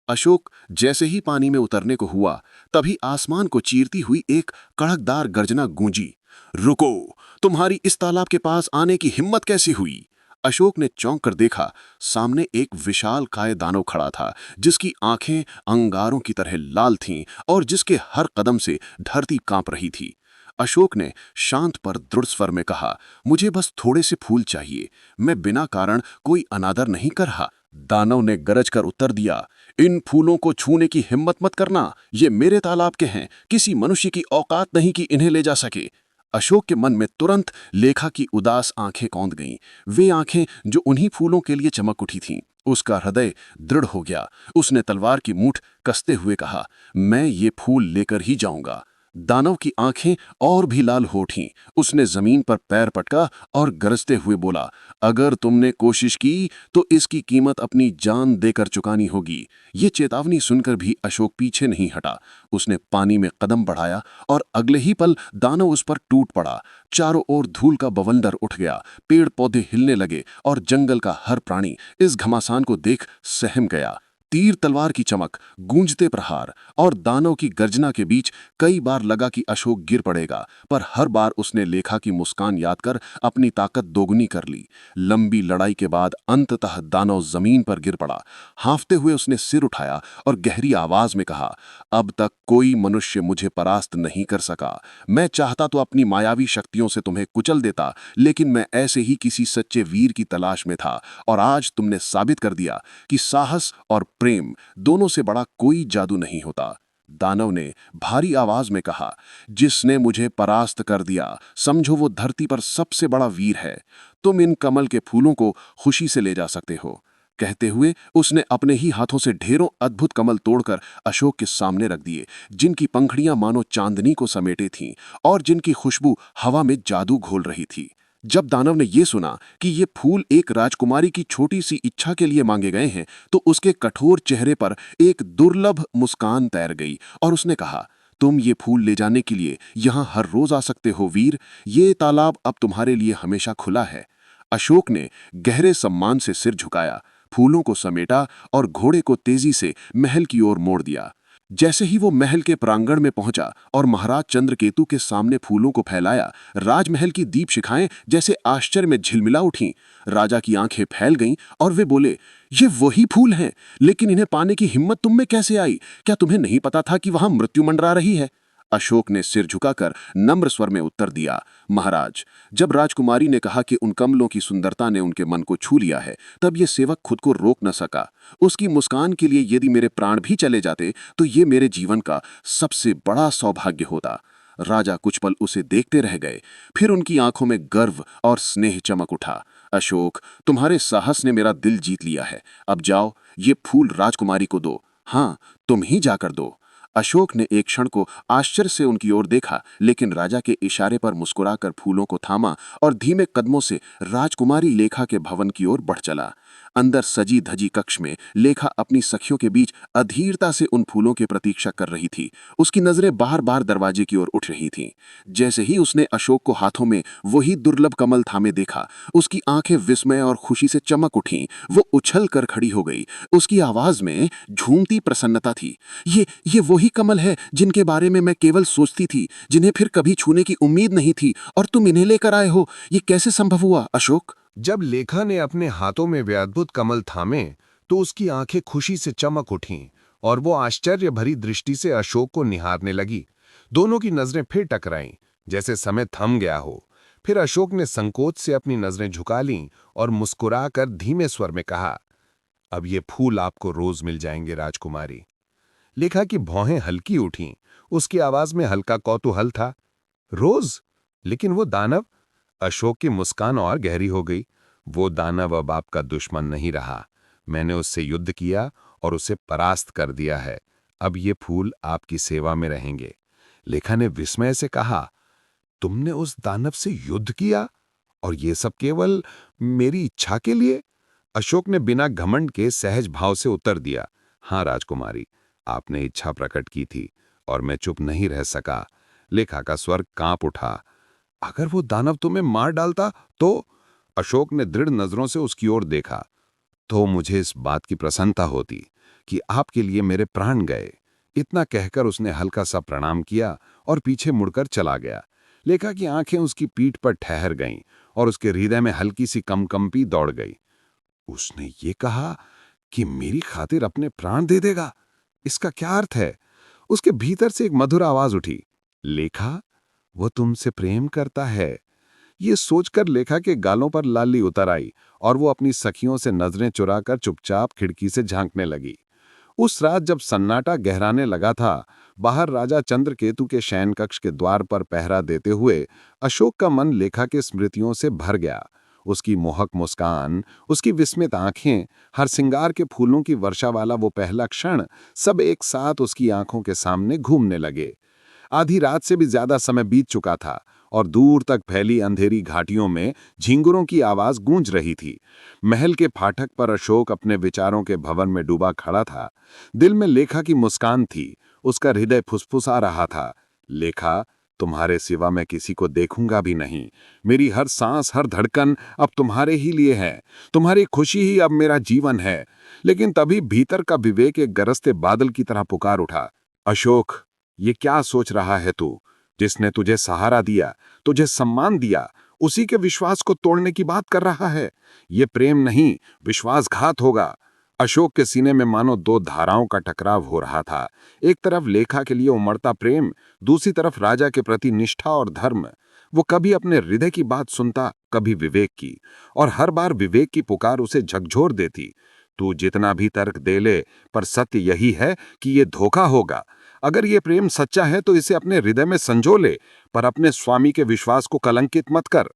अशोक जैसे ही पानी में उतरने को हुआ, तभी आसमान को चीरती हुई एक कड़कदार गर्जना गूंजी। रुको, तुम्हारी इस तालाब के पास आने की हिम्मत कैसी हुई? अशोक ने चौंक कर देखा। सामने एक विशाल काय दानव खड़ा था, जिसकी आंखें अंगारों की तरह लाल थीं और जिसके हर कदम से धरती कांप रही थी। अशोक ने शांत पर दृढ़ स्वर में कहा, मुझे बस थोड़े से फूल चाहिए, मैं बिना कारण कोई अनादर नहीं कर रहा। दानव ने गरज कर उत्तर दिया, इन फूलों को छूने की हिम्मत मत करना, ये मेरे तालाब के हैं, किसी मनुष्य की औकात नहीं कि इन्हें ले जा सके। अशोक के मन में तुरंत लेखा की उदास आंखें कौंध गईं, वे आंखें जो उन्हीं फूलों के लिए चमक उठी थीं। उसका हृदय दृढ़ हो गया। उसने तलवार की मूठ कसते हुए कहा, मैं ये फूल लेकर ही जाऊंगा। दानव की आंखें और भी लाल हो उठीं। उसने जमीन पर पैर पटका और गरजते हुए बोला, अगर तुमने कोशिश की तो इसकी कीमत अपनी जान देकर चुकानी होगी। ये चेतावनी सुनकर भी अशोक पीछे नहीं हटा। उसने पानी में कदम बढ़ाया और अगले ही पल दानव उस पर टूट पड़ा। चारों ओर धूल का बवंडर उठ गया, पेड़ पौधे हिलने लगे और जंगल का हर प्राणी इस घमासान को देख सहम गया। तीर तलवार की चमक, गूंजते प्रहार और दानव की गर्जना के बीच कई बार लगा कि अशोक गिर पड़ेगा, पर हर बार उसने लेखा की मुस्कान याद कर अपनी ताकत दोगुनी कर ली। लंबी लड़ाई के बाद अंततः दानव जमीन पर गिर पड़ा। हाँफते हुए उसने सिर उठाया और गहरी आवाज में कहा, अब तक कोई मनुष्य मुझे परास्त नहीं कर सका। मैं चाहता तो अपनी मायावी शक्तियों से तुम्हें कुचल देता, लेकिन मैं ऐसे ही किसी सच्चे वीर की तलाश में था, और आज तुमने साबित कर दिया कि साहस और प्रेम दोनों से बड़ा कोई जादू नहीं होता। दानव ने भारी आवाज में कहा, जिसने मुझे परास्त कर दिया, समझो वो धरती पर सबसे बड़ा वीर है। तुम इन कमल के फूलों को खुशी से ले जा सकते हो। कहते हुए उसने अपने ही हाथों से ढेरों अद्भुत कमल तोड़कर अशोक के सामने रख दिए, जिनकी पंखड़ियां मानो चांदनी को समेटे थीं और जिनकी खुशबू हवा में जादू घोल रही थी। जब दानव ने ये सुना कि ये फूल एक राजकुमारी की छोटी सी इच्छा के लिए मांगे गए हैं, तो उसके कठोर चेहरे पर एक दुर्लभ मुस्कान तैर गई और उसने कहा, तुम ये फूल ले जाने के लिए यहाँ हर रोज आ सकते हो वीर। ये तालाब अब तुम्हारे लिए हमेशा खुला है। अशोक ने गहरे सम्मान से सिर झुकाया, फूलों को समेटा और घोड़े को तेजी से महल की ओर मोड़ दिया। जैसे ही वो महल के प्रांगण में पहुंचा और महाराज चंद्रकेतु के सामने फूलों को फैलाया, राजमहल की दीप शिखाएं जैसे आश्चर्य में झिलमिला उठीं। राजा की आंखें फैल गईं और वे बोले, ये वही फूल हैं, लेकिन इन्हें पाने की हिम्मत तुम में कैसे आई? क्या तुम्हें नहीं पता था कि वहां मृत्यु मंडरा रही है? अशोक ने सिर झुकाकर नम्र स्वर में उत्तर दिया, महाराज, जब राजकुमारी ने कहा कि उन कमलों की सुंदरता ने उनके मन को छू लिया है, तब ये सेवक खुद को रोक न सका। उसकी मुस्कान के लिए यदि मेरे प्राण भी चले जाते तो ये मेरे जीवन का सबसे बड़ा सौभाग्य होता। राजा कुछ पल उसे देखते रह गए, फिर उनकी आंखों में गर्व और स्नेह चमक उठा। अशोक, तुम्हारे साहस ने मेरा दिल जीत लिया है। अब जाओ, ये फूल राजकुमारी को दो। हाँ, तुम ही जाकर दो। अशोक ने एक क्षण को आश्चर्य से उनकी ओर देखा, लेकिन राजा के इशारे पर मुस्कुराकर फूलों को थामा और धीमे कदमों से राजकुमारी लेखा के भवन की ओर बढ़ चला। अंदर सजी धजी कक्ष में लेखा अपनी सखियों के बीच अधीरता से उन फूलों की प्रतीक्षा कर रही थी। उसकी नजरें बार बार दरवाजे की ओर उठ रही थीं। जैसे ही उसने अशोक को हाथों में वही दुर्लभ कमल थामे देखा, उसकी आंखें विस्मय और खुशी से चमक उठीं। वो उछल कर खड़ी हो गई। उसकी आवाज में झूमती प्रसन्नता थी। ये वही कमल है जिनके बारे में मैं केवल सोचती थी, जिन्हें फिर कभी छूने की उम्मीद नहीं थी, और तुम इन्हें लेकर आए हो। ये कैसे संभव हुआ अशोक? जब लेखा ने अपने हाथों में वे अद्भुत कमल थामे तो उसकी आंखें खुशी से चमक उठीं और वो आश्चर्य भरी दृष्टि से अशोक को निहारने लगी। दोनों की नजरें फिर टकराईं, जैसे समय थम गया हो। फिर अशोक ने संकोच से अपनी नजरें झुका लीं और मुस्कुराकर धीमे स्वर में कहा, अब ये फूल आपको रोज मिल जाएंगे राजकुमारी। लेखा की भौहें हल्की उठीं। उसकी आवाज में हल्का कौतूहल था। रोज? लेकिन वो दानव? अशोक की मुस्कान और गहरी हो गई। वो दानव अब आपका दुश्मन नहीं रहा। मैंने उससे युद्ध किया और उसे परास्त कर दिया है। अब ये फूल आपकी सेवा में रहेंगे। लेखा ने विस्मय से कहा, तुमने उस दानव से युद्ध किया, और ये सब केवल मेरी इच्छा के लिए? अशोक ने बिना घमंड के सहज भाव से उत्तर दिया, हाँ राजकुमारी, आपने इच्छा प्रकट की थी और मैं चुप नहीं रह सका। लेखा का स्वर कांप उठा। अगर वो दानव तुम्हें मार डालता तो? अशोक ने दृढ़ नजरों से उसकी ओर देखा। तो मुझे इस बात की प्रसन्नता होती कि आपके लिए मेरे प्राण गए। इतना कहकर उसने हल्का सा प्रणाम किया और पीछे मुड़कर चला गया। लेखा की आंखें उसकी पीठ पर ठहर गईं और उसके हृदय में हल्की सी कंपी दौड़ गई। उसने ये कहा कि मेरी खातिर अपने प्राण दे देगा? इसका क्या अर्थ है? उसके भीतर से एक मधुर आवाज उठी, लेखा, वो तुमसे प्रेम करता है। ये सोचकर लेखा के गालों पर लाली उतर आई और वो अपनी सखियों से नजरें चुराकर चुपचाप खिड़की से झांकने लगी। उस रात जब सन्नाटा गहराने लगा था, बाहर राजा चंद्रकेतु के शयन कक्ष के द्वार पर पहरा देते हुए अशोक का मन लेखा के स्मृतियों से भर गया। उसकी मोहक मुस्कान, उसकी विस्मित आंखें, हर सिंगार के फूलों की वर्षा वाला वो पहला क्षण, सब एक साथ उसकी आंखों के सामने घूमने लगे। आधी रात से भी ज्यादा समय बीत चुका था और दूर तक फैली अंधेरी घाटियों में झिंगुरों की आवाज गूंज रही थी। महल के फाटक पर अशोक अपने विचारों के भवन में डूबा खड़ा था। दिल में लेखा की मुस्कान थी। उसका हृदय फुसफुसा रहा था, लेखा, तुम्हारे सिवा मैं किसी को देखूंगा भी नहीं। मेरी हर सांस, हर धड़कन अब तुम्हारे ही लिए है। तुम्हारी खुशी ही अब मेरा जीवन है। लेकिन तभी भीतर का विवेक एक गरजते बादल की तरह पुकार उठा, अशोक, ये क्या सोच रहा है तू? जिसने तुझे सहारा दिया, तुझे सम्मान दिया, उसी के विश्वास को तोड़ने की बात कर रहा है। ये प्रेम नहीं, विश्वासघात होगा। अशोक के सीने में मानो दो धाराओं का टकराव हो रहा था। एक तरफ लेखा के लिए उमड़ता प्रेम, दूसरी तरफ राजा के प्रति निष्ठा और धर्म। वो कभी अपने हृदय की बात सुनता, कभी विवेक की, और हर बार विवेक की पुकार उसे झकझोर देती। तू जितना भी तर्क दे ले, पर सत्य यही है कि ये धोखा होगा। अगर ये प्रेम सच्चा है तो इसे अपने हृदय में संजो ले, पर अपने स्वामी के विश्वास को कलंकित मत कर।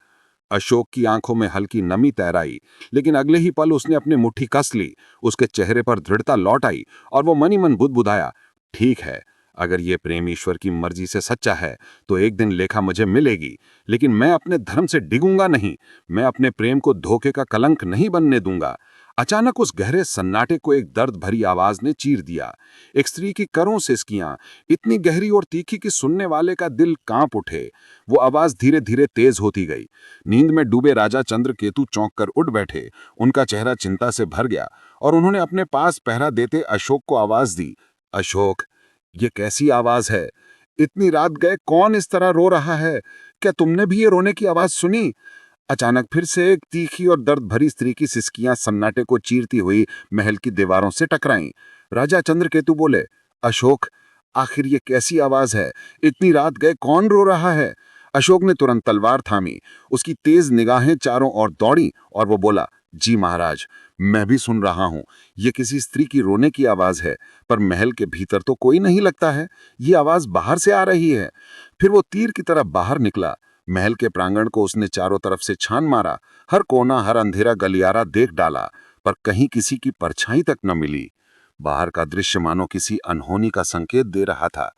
अशोक की आंखों में हल्की नमी तैराई, लेकिन अगले ही पल उसने अपनी मुट्ठी कस ली। उसके चेहरे पर दृढ़ता लौट आई और वो मन ही मन बुदबुदाया, ठीक है, अगर ये प्रेम ईश्वर की मर्जी से सच्चा है तो एक दिन लेखा मुझे मिलेगी, लेकिन मैं अपने धर्म से डिगूंगा नहीं। मैं अपने प्रेम को धोखे का कलंक नहीं बनने दूंगा। अचानक उस गहरे सन्नाटे को एक दर्द भरी आवाज ने चीर दिया। एक स्त्री की करों सिसकियां, इतनी गहरी और तीखी कि सुनने वाले का दिल कांप उठे। वो आवाज धीरे धीरे तेज होती गई। नींद में डूबे राजा चंद्रकेतु चौंक कर उठ बैठे। उनका चेहरा चिंता से भर गया और उन्होंने अपने पास पहरा देते अशोक को आवाज दी, अशोक, ये कैसी आवाज है? इतनी रात गए कौन इस तरह रो रहा है? क्या तुमने भी ये रोने की आवाज सुनी? अचानक फिर से एक तीखी और दर्द भरी स्त्री की सिसकियां सन्नाटे को चीरती हुई महल की दीवारों से टकराईं। राजा चंद्रकेतु बोले, अशोक, आखिर ये कैसी आवाज है? इतनी रात गए कौन रो रहा है? अशोक ने तुरंत तलवार थामी। उसकी तेज निगाहें चारों ओर दौड़ी और वो बोला, जी महाराज, मैं भी सुन रहा हूं। ये किसी स्त्री की रोने की आवाज है, पर महल के भीतर तो कोई नहीं लगता है। ये आवाज बाहर से आ रही है। फिर वो तीर की तरह बाहर निकला। महल के प्रांगण को उसने चारों तरफ से छान मारा। हर कोना, हर अंधेरा गलियारा देख डाला, पर कहीं किसी की परछाई तक न मिली। बाहर का दृश्य मानो किसी अनहोनी का संकेत दे रहा था।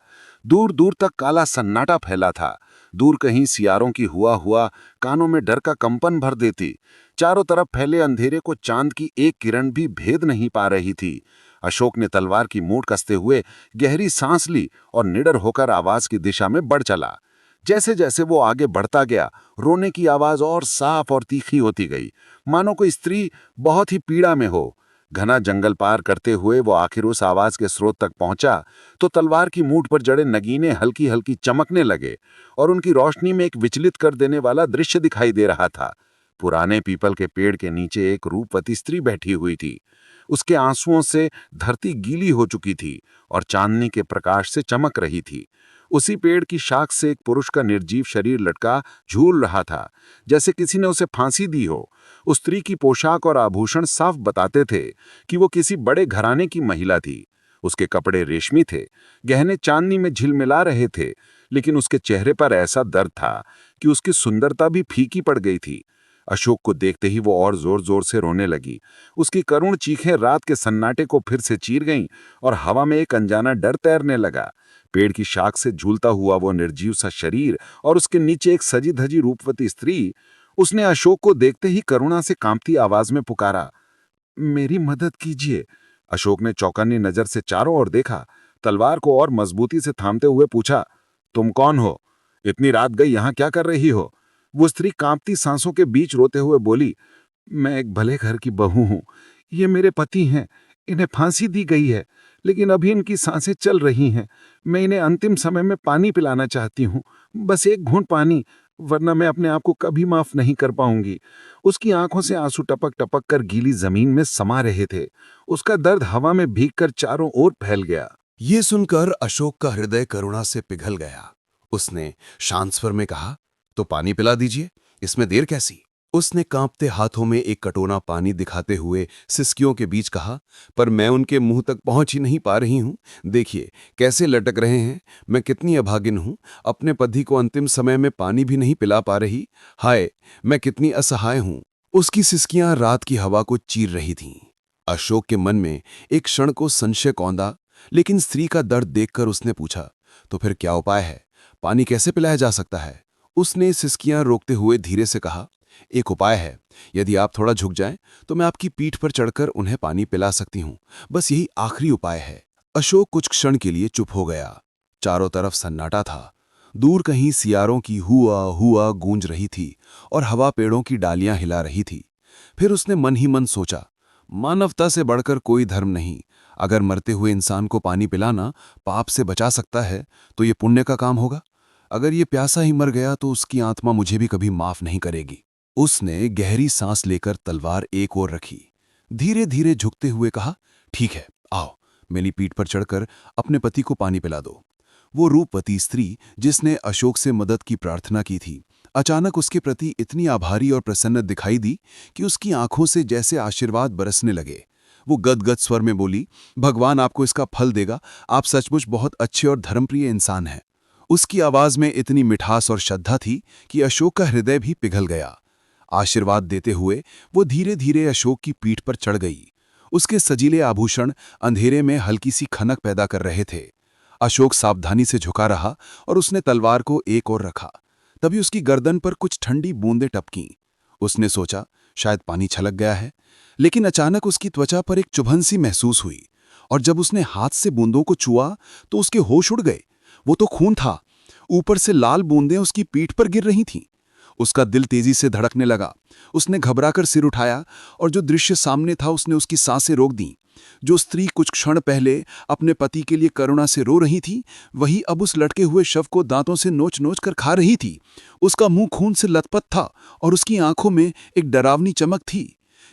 दूर दूर तक काला सन्नाटा फैला था। दूर कहीं सियारों की हुआ कानों में डर का कंपन भर देती। चारों तरफ फैले अंधेरे को चांद की एक किरण भी भेद नहीं पा रही थी। अशोक ने तलवार की मूठ कसते हुए गहरी सांस ली और निडर होकर आवाज की दिशा में बढ़ चला। जैसे जैसे वो आगे बढ़ता गया, रोने की आवाज और साफ और तीखी होती गई, मानो कोई स्त्री बहुत ही पीड़ा में हो। घना जंगल पार करते हुए वो आखिर उस आवाज के स्रोत तक पहुंचा तो तलवार की मूठ पर जड़े नगीने हल्की हल्की चमकने लगे और उनकी रोशनी में एक विचलित कर देने वाला दृश्य दिखाई दे रहा था। पुराने पीपल के पेड़ के नीचे एक रूपवती स्त्री बैठी हुई थी। उसके आंसुओं से धरती गीली हो चुकी थी और चांदनी के प्रकाश से चमक रही थी। उसी पेड़ की शाख से एक पुरुष का निर्जीव शरीर लटका झूल रहा था, जैसे किसी ने उसे फांसी दी हो। उस स्त्री की पोशाक और आभूषण साफ बताते थे कि वो किसी बड़े घराने की महिला थी। उसके कपड़े रेशमी थे, गहने चांदनी में झिलमिला रहे थे, लेकिन उसके चेहरे पर ऐसा दर्द था कि उसकी सुंदरता भी फीकी पड़ गई थी। अशोक को देखते ही वो और जोर जोर से रोने लगी। उसकी करुण चीखें रात के सन्नाटे को फिर से चीर गईं और हवा में एक अनजाना डर तैरने लगा। पेड़ की शाख से झूलता हुआ वो निर्जीव सा शरीर और उसके नीचे एक सजी धजी रूपवती स्त्री। उसने अशोक को देखते ही करुणा से कांपती आवाज में पुकारा, मेरी मदद कीजिए। अशोक ने चौकन्नी नजर से चारों ओर देखा, तलवार को और मजबूती से थामते हुए पूछा, तुम कौन हो? इतनी रात गई यहां क्या कर रही हो? वो स्त्री कांपती सांसों के बीच रोते हुए बोली, मैं एक भले घर की बहू हूं। ये मेरे पति हैं। इन्हें फांसी दी गई है, लेकिन अभी इनकी सांसें चल रही हैं। मैं इन्हें अंतिम समय में पानी पिलाना चाहती हूँ, बस एक घूंट पानी, वरना मैं अपने आप को कभी माफ नहीं कर पाऊंगी। उसकी आंखों से आंसू टपक टपक कर गीली जमीन में समा रहे थे। उसका दर्द हवा में भीगकर चारों ओर फैल गया। ये सुनकर अशोक का हृदय करुणा से पिघल गया। उसने शांत स्वर में कहा, तो पानी पिला दीजिए, इसमें देर कैसी? उसने कांपते हाथों में एक कटोरा पानी दिखाते हुए सिसकियों के बीच कहा, पर मैं उनके मुंह तक पहुंच ही नहीं पा रही हूं। देखिए कैसे लटक रहे हैं। मैं कितनी अभागिन हूं, अपने पति को अंतिम समय में पानी भी नहीं पिला पा रही। हाय, मैं कितनी असहाय हूं। उसकी सिसकियां रात की हवा को चीर रही थीं। अशोक के मन में एक क्षण को संशय कौंधा, लेकिन स्त्री का दर्द देखकर उसने पूछा, तो फिर क्या उपाय है? पानी कैसे पिलाया जा सकता है? उसने सिसकियां रोकते हुए धीरे से कहा, एक उपाय है। यदि आप थोड़ा झुक जाएं तो मैं आपकी पीठ पर चढ़कर उन्हें पानी पिला सकती हूं। बस यही आखिरी उपाय है। अशोक कुछ क्षण के लिए चुप हो गया। चारों तरफ सन्नाटा था। दूर कहीं सियारों की हुआ हुआ गूंज रही थी और हवा पेड़ों की डालियां हिला रही थी। फिर उसने मन ही मन सोचा, मानवता से बढ़कर कोई धर्म नहीं। अगर मरते हुए इंसान को पानी पिलाना पाप से बचा सकता है तो ये पुण्य का काम होगा। अगर ये प्यासा ही मर गया तो उसकी आत्मा मुझे भी कभी माफ नहीं करेगी। उसने गहरी सांस लेकर तलवार एक ओर रखी, धीरे धीरे झुकते हुए कहा, ठीक है, आओ मेरी पीठ पर चढ़कर अपने पति को पानी पिला दो। वो रूपवती स्त्री जिसने अशोक से मदद की प्रार्थना की थी, अचानक उसके प्रति इतनी आभारी और प्रसन्न दिखाई दी कि उसकी आंखों से जैसे आशीर्वाद बरसने लगे। वो गदगद स्वर में बोली, भगवान आपको इसका फल देगा, आप सचमुच बहुत अच्छे और धर्मप्रिय इंसान हैं। उसकी आवाज में इतनी मिठास और श्रद्धा थी कि अशोक का हृदय भी पिघल गया। आशीर्वाद देते हुए वो धीरे धीरे अशोक की पीठ पर चढ़ गई। उसके सजीले आभूषण अंधेरे में हल्की सी खनक पैदा कर रहे थे। अशोक सावधानी से झुका रहा और उसने तलवार को एक ओर रखा। तभी उसकी गर्दन पर कुछ ठंडी बूंदें टपकीं। उसने सोचा शायद पानी छलक गया है, लेकिन अचानक उसकी त्वचा पर एक चुभन सी महसूस हुई और जब उसने हाथ से बूंदों को छुआ तो उसके होश उड़ गए। वो तो खून था, ऊपर से लाल बूंदें उसकी पीठ पर गिर रही थीं। उसका दिल तेजी से धड़कने लगा। उसने घबराकर सिर उठाया और जो दृश्य सामने था उसने उसकी सांसें रोक दीं। जो स्त्री कुछ क्षण पहले अपने पति के लिए करुणा से रो रही थी, वही अब उस लटके हुए शव को दांतों से नोच नोच कर खा रही थी। उसका मुंह खून से लथपथ था और उसकी आंखों में एक डरावनी चमक थी।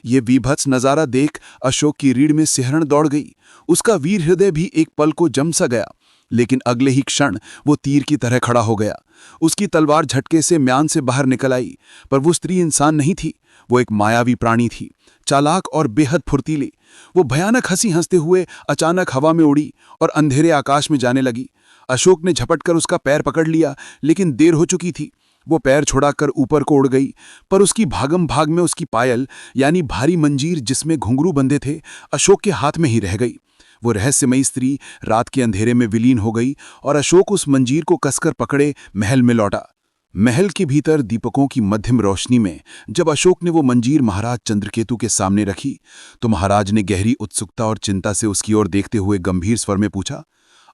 ये विभत्स नजारा देख अशोक की रीढ़ में सिहरन दौड़ गई। उसका वीर हृदय भी एक पल को जम सा गया, लेकिन अगले ही क्षण वो तीर की तरह खड़ा हो गया। उसकी तलवार झटके से म्यान से बाहर निकल आई, पर वो स्त्री इंसान नहीं थी, वो एक मायावी प्राणी थी, चालाक और बेहद फुर्तीली। वो भयानक हंसी हंसते हुए अचानक हवा में उड़ी और अंधेरे आकाश में जाने लगी। अशोक ने झपटकर उसका पैर पकड़ लिया, लेकिन देर हो चुकी थी। वो पैर छुड़ाकर ऊपर को उड़ गई, पर उसकी भागम भाग में उसकी पायल यानी भारी मंजीर जिसमें घुंघरू बंधे थे, अशोक के हाथ में ही रह गई। वो रहस्यमयी स्त्री रात के अंधेरे में विलीन हो गई और अशोक उस मंजीर को कसकर पकड़े महल में लौटा। महल के भीतर दीपकों की मध्यम रोशनी में जब अशोक ने वो मंजीर महाराज चंद्रकेतु के सामने रखी, तो महाराज ने गहरी उत्सुकता और चिंता से उसकी ओर देखते हुए गंभीर स्वर में पूछा,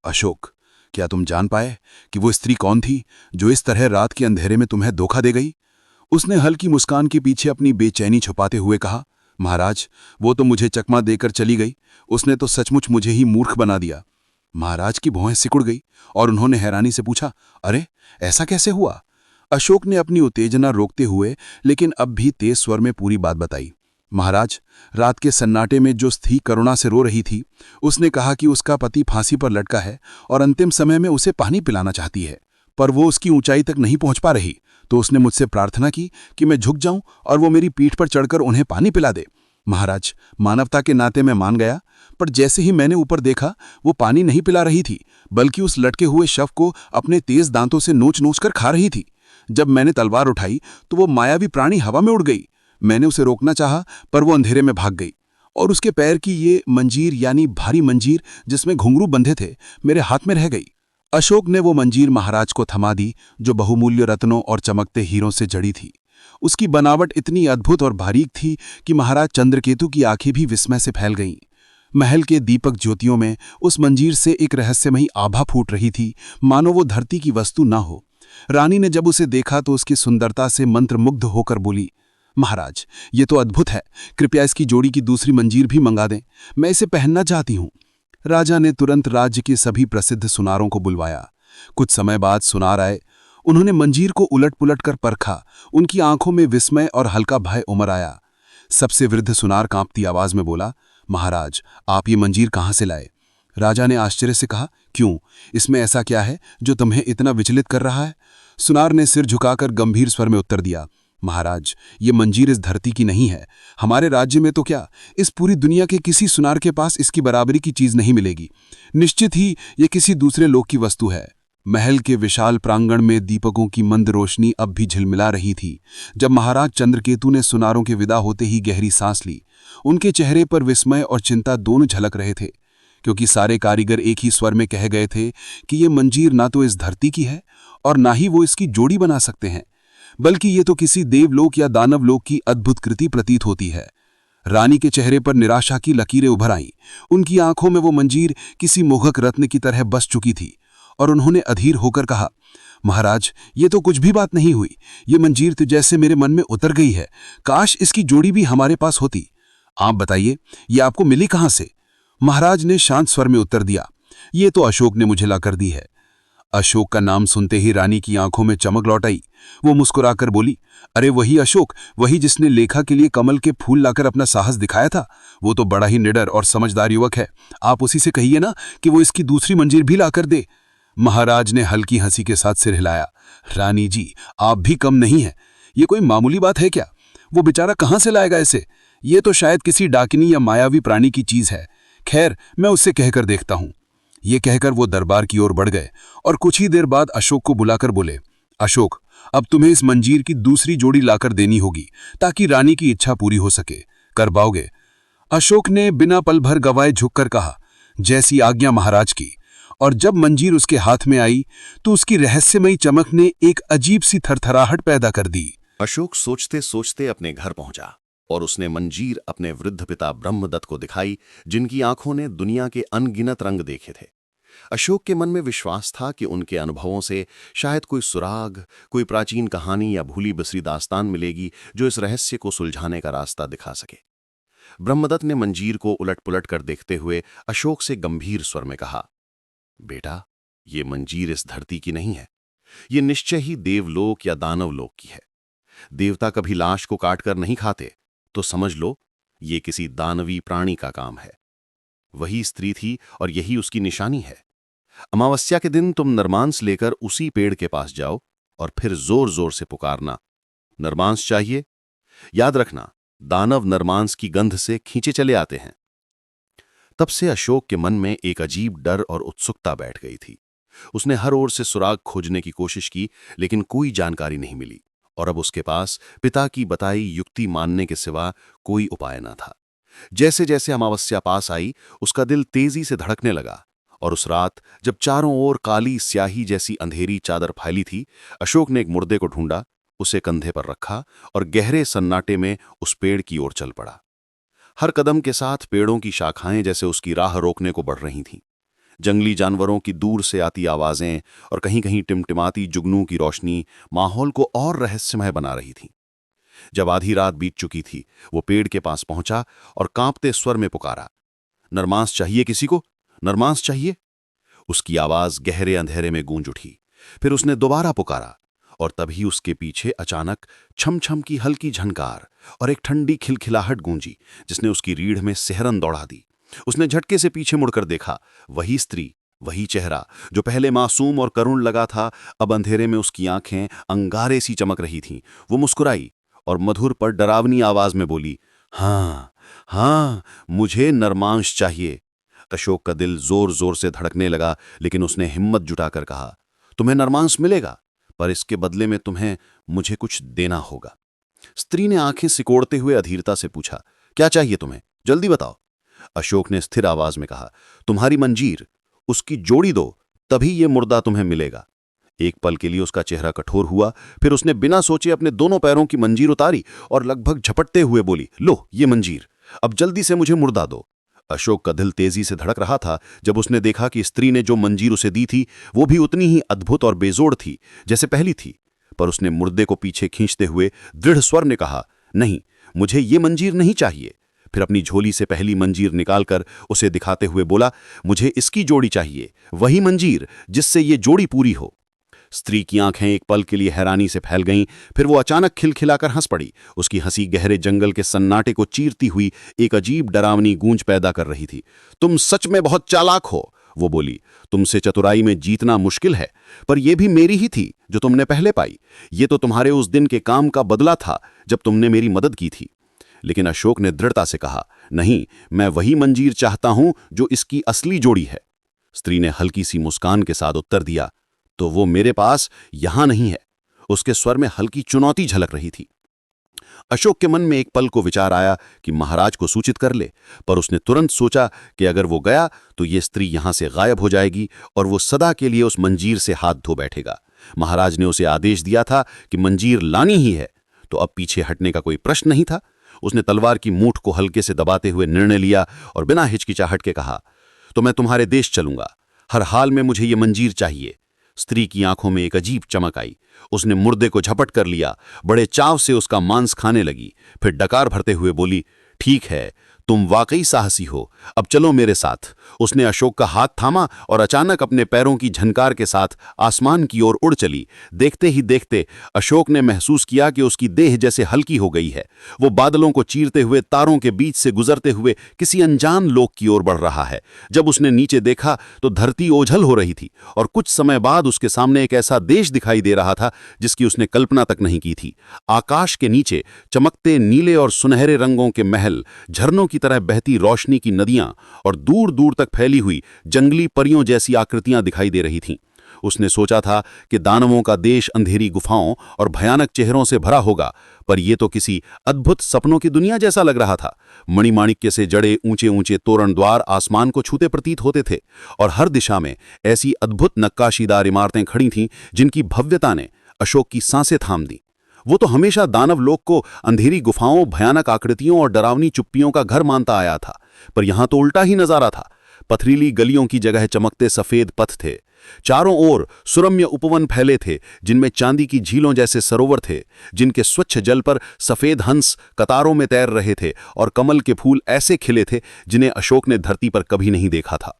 अशोक, क्या तुम जान पाए कि वो स्त्री कौन थी जो इस तरह रात के अंधेरे में तुम्हें धोखा दे गई? उसने हल्की मुस्कान के पीछे अपनी बेचैनी छुपाते हुए कहा, महाराज, वो तो मुझे चकमा देकर चली गई। उसने तो सचमुच मुझे ही मूर्ख बना दिया। महाराज की भौहें सिकुड़ गई और उन्होंने हैरानी से पूछा, अरे ऐसा कैसे हुआ? अशोक ने अपनी उत्तेजना रोकते हुए लेकिन अब भी तेज स्वर में पूरी बात बताई। महाराज, रात के सन्नाटे में जो स्त्री करुणा से रो रही थी, उसने कहा कि उसका पति फांसी पर लटका है और अंतिम समय में उसे पानी पिलाना चाहती है, पर वो उसकी ऊंचाई तक नहीं पहुंच पा रही, तो उसने मुझसे प्रार्थना की कि मैं झुक जाऊं और वो मेरी पीठ पर चढ़कर उन्हें पानी पिला दे। महाराज, मानवता के नाते मैं मान गया, पर जैसे ही मैंने ऊपर देखा, वो पानी नहीं पिला रही थी, बल्कि उस लटके हुए शव को अपने तेज दांतों से नोच नोच कर खा रही थी। जब मैंने तलवार उठाई तो वो मायावी प्राणी हवा में उड़ गई। मैंने उसे रोकना चाहा, पर वो अंधेरे में भाग गई और उसके पैर की ये मंजीर यानी भारी मंजीर जिसमें घुंघरू बंधे थे, मेरे हाथ में रह गई। अशोक ने वो मंजीर महाराज को थमा दी, जो बहुमूल्य रत्नों और चमकते हीरों से जड़ी थी। उसकी बनावट इतनी अद्भुत और बारीक थी कि महाराज चंद्रकेतु की आंखें भी विस्मय से फैल गईं। महल के दीपक ज्योतियों में उस मंजीर से एक रहस्यमयी आभा फूट रही थी, मानो वो धरती की वस्तु ना हो। रानी ने जब उसे देखा तो उसकी सुंदरता से मंत्रमुग्ध होकर बोली, महाराज, ये तो अद्भुत है, कृपया इसकी जोड़ी की दूसरी मंजीर भी मंगा दें, मैं इसे पहनना चाहती हूँ। राजा ने तुरंत राज्य के सभी प्रसिद्ध सुनारों को बुलवाया। कुछ समय बाद सुनार आए। उन्होंने मंजीर को उलट पुलट कर परखा। उनकी आंखों में विस्मय और हल्का भय उमड़ आया। सबसे वृद्ध सुनार कांपती आवाज में बोला, महाराज, आप ये मंजीर कहाँ से लाए? राजा ने आश्चर्य से कहा, क्यों, इसमें ऐसा क्या है जो तुम्हें इतना विचलित कर रहा है? सुनार ने सिर झुकाकर गंभीर स्वर में उत्तर दिया, महाराज, ये मंजीर इस धरती की नहीं है। हमारे राज्य में तो क्या, इस पूरी दुनिया के किसी सुनार के पास इसकी बराबरी की चीज नहीं मिलेगी। निश्चित ही ये किसी दूसरे लोक की वस्तु है। महल के विशाल प्रांगण में दीपकों की मंद रोशनी अब भी झिलमिला रही थी। जब महाराज चंद्रकेतु ने सुनारों के विदा होते ही गहरी सांस ली। उनके चेहरे पर विस्मय और चिंता दोनों झलक रहे थे, क्योंकि सारे कारीगर एक ही स्वर में कह गए थे कि ये मंजीर ना तो इस धरती की है और ना ही वो इसकी जोड़ी बना सकते हैं, बल्कि ये तो किसी देवलोक या दानवलोक की अद्भुत कृति प्रतीत होती है। रानी के चेहरे पर निराशा की लकीरें उभर आईं। उनकी आंखों में वो मंजीर किसी मोहक रत्न की तरह बस चुकी थी और उन्होंने अधीर होकर कहा, महाराज, ये तो कुछ भी बात नहीं हुई। ये मंजीर तो जैसे मेरे मन में उतर गई है। काश इसकी जोड़ी भी हमारे पास होती। आप बताइए, ये आपको मिली कहाँ से? महाराज ने शांत स्वर में उत्तर दिया, ये तो अशोक ने मुझे ला कर दी है। अशोक का नाम सुनते ही रानी की आंखों में चमक लौट आई। वो मुस्कुराकर बोली, अरे वही अशोक, वही जिसने लेखा के लिए कमल के फूल लाकर अपना साहस दिखाया था। वो तो बड़ा ही निडर और समझदार युवक है। आप उसी से कहिए ना कि वो इसकी दूसरी मंजीर भी लाकर दे। महाराज ने हल्की हंसी के साथ सिर हिलाया। रानी जी, आप भी कम नहीं हैं। ये कोई मामूली बात है क्या? वो बेचारा कहाँ से लाएगा इसे? ये तो शायद किसी डाकिनी या मायावी प्राणी की चीज है। खैर, मैं उससे कहकर देखता हूं। ये कहकर वो दरबार की ओर बढ़ गए और कुछ ही देर बाद अशोक को बुलाकर बोले, अशोक, अब तुम्हें इस मंजीर की दूसरी जोड़ी लाकर देनी होगी ताकि रानी की इच्छा पूरी हो सके। कर पाओगे? अशोक ने बिना पल भर गवाए झुककर कहा, जैसी आज्ञा महाराज की। और जब मंजीर उसके हाथ में आई तो उसकी रहस्यमयी चमक ने एक अजीब सी थरथराहट पैदा कर दी। अशोक सोचते सोचते अपने घर पहुंचा और उसने मंजीर अपने वृद्ध पिता ब्रह्मदत्त को दिखाई, जिनकी आंखों ने दुनिया के अनगिनत रंग देखे थे। अशोक के मन में विश्वास था कि उनके अनुभवों से शायद कोई सुराग, कोई प्राचीन कहानी या भूली बिसरी दास्तान मिलेगी जो इस रहस्य को सुलझाने का रास्ता दिखा सके। ब्रह्मदत्त ने मंजीर को उलट पुलट कर देखते हुए अशोक से गंभीर स्वर में कहा, बेटा, ये मंजीर इस धरती की नहीं है। ये निश्चय ही देवलोक या दानवलोक की है। देवता कभी लाश को काटकर नहीं खाते, तो समझ लो ये किसी दानवी प्राणी का काम है। वही स्त्री थी और यही उसकी निशानी है। अमावस्या के दिन तुम नरमांस लेकर उसी पेड़ के पास जाओ और फिर जोर जोर से पुकारना, नरमांस चाहिए। याद रखना, दानव नरमांस की गंध से खींचे चले आते हैं। तब से अशोक के मन में एक अजीब डर और उत्सुकता बैठ गई थी। उसने हर ओर से सुराग खोजने की कोशिश की, लेकिन कोई जानकारी नहीं मिली और अब उसके पास पिता की बताई युक्ति मानने के सिवा कोई उपाय न था। जैसे जैसे अमावस्या पास आई, उसका दिल तेजी से धड़कने लगा और उस रात जब चारों ओर काली स्याही जैसी अंधेरी चादर फैली थी, अशोक ने एक मुर्दे को ढूंढा, उसे कंधे पर रखा और गहरे सन्नाटे में उस पेड़ की ओर चल पड़ा। हर कदम के साथ पेड़ों की शाखाएं जैसे उसकी राह रोकने को बढ़ रही थीं। जंगली जानवरों की दूर से आती आवाजें और कहीं कहीं टिमटिमाती जुगनू की रोशनी माहौल को और रहस्यमय बना रही थी। जब आधी रात बीत चुकी थी, वो पेड़ के पास पहुंचा और कांपते स्वर में पुकारा, नरमांस चाहिए किसी को, नरमांस चाहिए। उसकी आवाज गहरे अंधेरे में गूंज उठी। फिर उसने दोबारा पुकारा और तभी उसके पीछे अचानक छम छम की हल्की झनकार और एक ठंडी खिलखिलाहट गूंजी, जिसने उसकी रीढ़ में सिहरन दौड़ा दी। उसने झटके से पीछे मुड़कर देखा। वही स्त्री, वही चेहरा जो पहले मासूम और करुण लगा था, अब अंधेरे में उसकी आंखें अंगारे सी चमक रही थीं। वो मुस्कुराई और मधुर पर डरावनी आवाज में बोली, हाँ हाँ, मुझे नरमांस चाहिए। अशोक का दिल जोर जोर से धड़कने लगा, लेकिन उसने हिम्मत जुटाकर कहा, तुम्हें नरमांस मिलेगा, पर इसके बदले में तुम्हें मुझे कुछ देना होगा। स्त्री ने आंखें सिकोड़ते हुए अधीरता से पूछा, क्या चाहिए तुम्हें, जल्दी बताओ। अशोक ने स्थिर आवाज में कहा, तुम्हारी मंजीर, उसकी जोड़ी दो, तभी ये मुर्दा तुम्हें मिलेगा। एक पल के लिए उसका चेहरा कठोर हुआ, फिर उसने बिना सोचे अपने दोनों पैरों की मंजीर उतारी और लगभग झपटते हुए बोली, लो ये मंजीर, अब जल्दी से मुझे मुर्दा दो। अशोक का दिल तेजी से धड़क रहा था जब उसने देखा कि स्त्री ने जो मंजीर उसे दी थी वो भी उतनी ही अद्भुत और बेजोड़ थी जैसे पहली थी। पर उसने मुर्दे को पीछे खींचते हुए दृढ़ स्वर ने कहा, नहीं, मुझे ये मंजीर नहीं चाहिए। फिर अपनी झोली से पहली मंजीर निकालकर उसे दिखाते हुए बोला, मुझे इसकी जोड़ी चाहिए, वही मंजीर जिससे ये जोड़ी पूरी हो। स्त्री की आंखें एक पल के लिए हैरानी से फैल गईं, फिर वो अचानक खिलखिलाकर हंस पड़ी। उसकी हंसी गहरे जंगल के सन्नाटे को चीरती हुई एक अजीब डरावनी गूंज पैदा कर रही थी। तुम सच में बहुत चालाक हो, वो बोली। तुमसे चतुराई में जीतना मुश्किल है, पर यह भी मेरी ही थी जो तुमने पहले पाई। ये तो तुम्हारे उस दिन के काम का बदला था जब तुमने मेरी मदद की थी। लेकिन अशोक ने दृढ़ता से कहा, नहीं, मैं वही मंजीर चाहता हूं जो इसकी असली जोड़ी है। स्त्री ने हल्की सी मुस्कान के साथ उत्तर दिया, तो वो मेरे पास यहां नहीं है। उसके स्वर में हल्की चुनौती झलक रही थी। अशोक के मन में एक पल को विचार आया कि महाराज को सूचित कर ले, पर उसने तुरंत सोचा कि अगर वो गया तो ये स्त्री यहां से गायब हो जाएगी और वो सदा के लिए उस मंजीर से हाथ धो बैठेगा। महाराज ने उसे आदेश दिया था कि मंजीर लानी ही है, तो अब पीछे हटने का कोई प्रश्न नहीं था। उसने तलवार की मूठ को हल्के से दबाते हुए निर्णय लिया और बिना हिचकिचाहट के कहा, तो मैं तुम्हारे देश चलूंगा, हर हाल में मुझे ये मंजीर चाहिए। स्त्री की आंखों में एक अजीब चमक आई। उसने मुर्दे को झपट कर लिया, बड़े चाव से उसका मांस खाने लगी। फिर डकार भरते हुए बोली, ठीक है, तुम वाकई साहसी हो, अब चलो मेरे साथ। उसने अशोक का हाथ थामा और अचानक अपने पैरों की झनकार के साथ आसमान की ओर उड़ चली। देखते ही देखते अशोक ने महसूस किया कि उसकी देह जैसे हल्की हो गई है। वो बादलों को चीरते हुए तारों के बीच से गुजरते हुए किसी अनजान लोक की ओर बढ़ रहा है। जब उसने नीचे देखा तो धरती ओझल हो रही थी और कुछ समय बाद उसके सामने एक ऐसा देश दिखाई दे रहा था जिसकी उसने कल्पना तक नहीं की थी। आकाश के नीचे चमकते नीले और सुनहरे रंगों के महल, झरनों की तरह बहती रोशनी की नदियां और दूर दूर तक फैली हुई जंगली परियों जैसी आकृतियां दिखाई दे रही थीं। उसने सोचा था कि दानवों का देश अंधेरी गुफाओं और भयानक चेहरों से भरा होगा, पर यह तो किसी अद्भुत सपनों की दुनिया जैसा लग रहा था। मणिमाणिक्य से जड़े ऊंचे ऊंचे तोरण द्वार आसमान को छूते प्रतीत होते थे और हर दिशा में ऐसी अद्भुत नक्काशीदार इमारतें खड़ी थीं जिनकी भव्यता ने अशोक की सांसें थाम दी। वो तो हमेशा दानव लोक को अंधेरी गुफाओं, भयानक आकृतियों और डरावनी चुप्पियों का घर मानता आया था, पर यहां तो उल्टा ही नजारा था। पथरीली गलियों की जगह चमकते सफेद पथ थे। चारों ओर सुरम्य उपवन फैले थे जिनमें चांदी की झीलों जैसे सरोवर थे, जिनके स्वच्छ जल पर सफेद हंस कतारों में तैर रहे थे और कमल के फूल ऐसे खिले थे जिन्हें अशोक ने धरती पर कभी नहीं देखा था।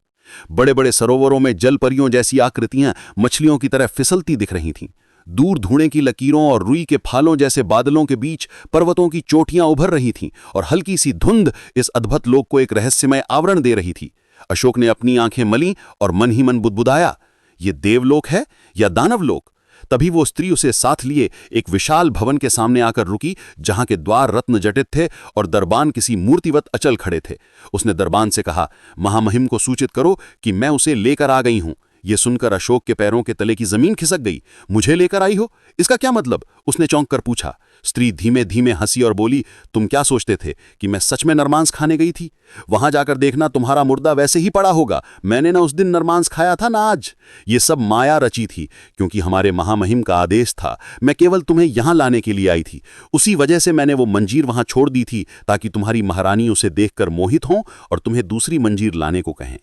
बड़े बड़े सरोवरों में जल परियों जैसी आकृतियां मछलियों की तरह फिसलती दिख रही थीं। दूर धुएं की लकीरों और रुई के फालों जैसे बादलों के बीच पर्वतों की चोटियां उभर रही थीं और हल्की सी धुंध इस अद्भुत लोक को एक रहस्यमय आवरण दे रही थी। अशोक ने अपनी आंखें मलीं और मन ही मन बुदबुदाया, ये देवलोक है या दानवलोक? तभी वो स्त्री उसे साथ लिए एक विशाल भवन के सामने आकर रुकी, जहां के द्वार रत्न जटित थे और दरबान किसी मूर्तिवत अचल खड़े थे। उसने दरबान से कहा, महामहिम को सूचित करो कि मैं उसे लेकर आ गई हूं। ये सुनकर अशोक के पैरों के तले की जमीन खिसक गई। मुझे लेकर आई हो, इसका क्या मतलब? उसने चौंक कर पूछा। स्त्री धीमे धीमे हंसी और बोली, तुम क्या सोचते थे कि मैं सच में नरमांस खाने गई थी? वहां जाकर देखना, तुम्हारा मुर्दा वैसे ही पड़ा होगा। मैंने ना उस दिन नरमांस खाया था ना आज। ये सब माया रची थी, क्योंकि हमारे महामहिम का आदेश था। मैं केवल तुम्हें यहां लाने के लिए आई थी। उसी वजह से मैंने वो मंजीर वहां छोड़ दी थी, ताकि तुम्हारी महारानी उसे देखकर मोहित हों और तुम्हें दूसरी मंजीर लाने को कहें।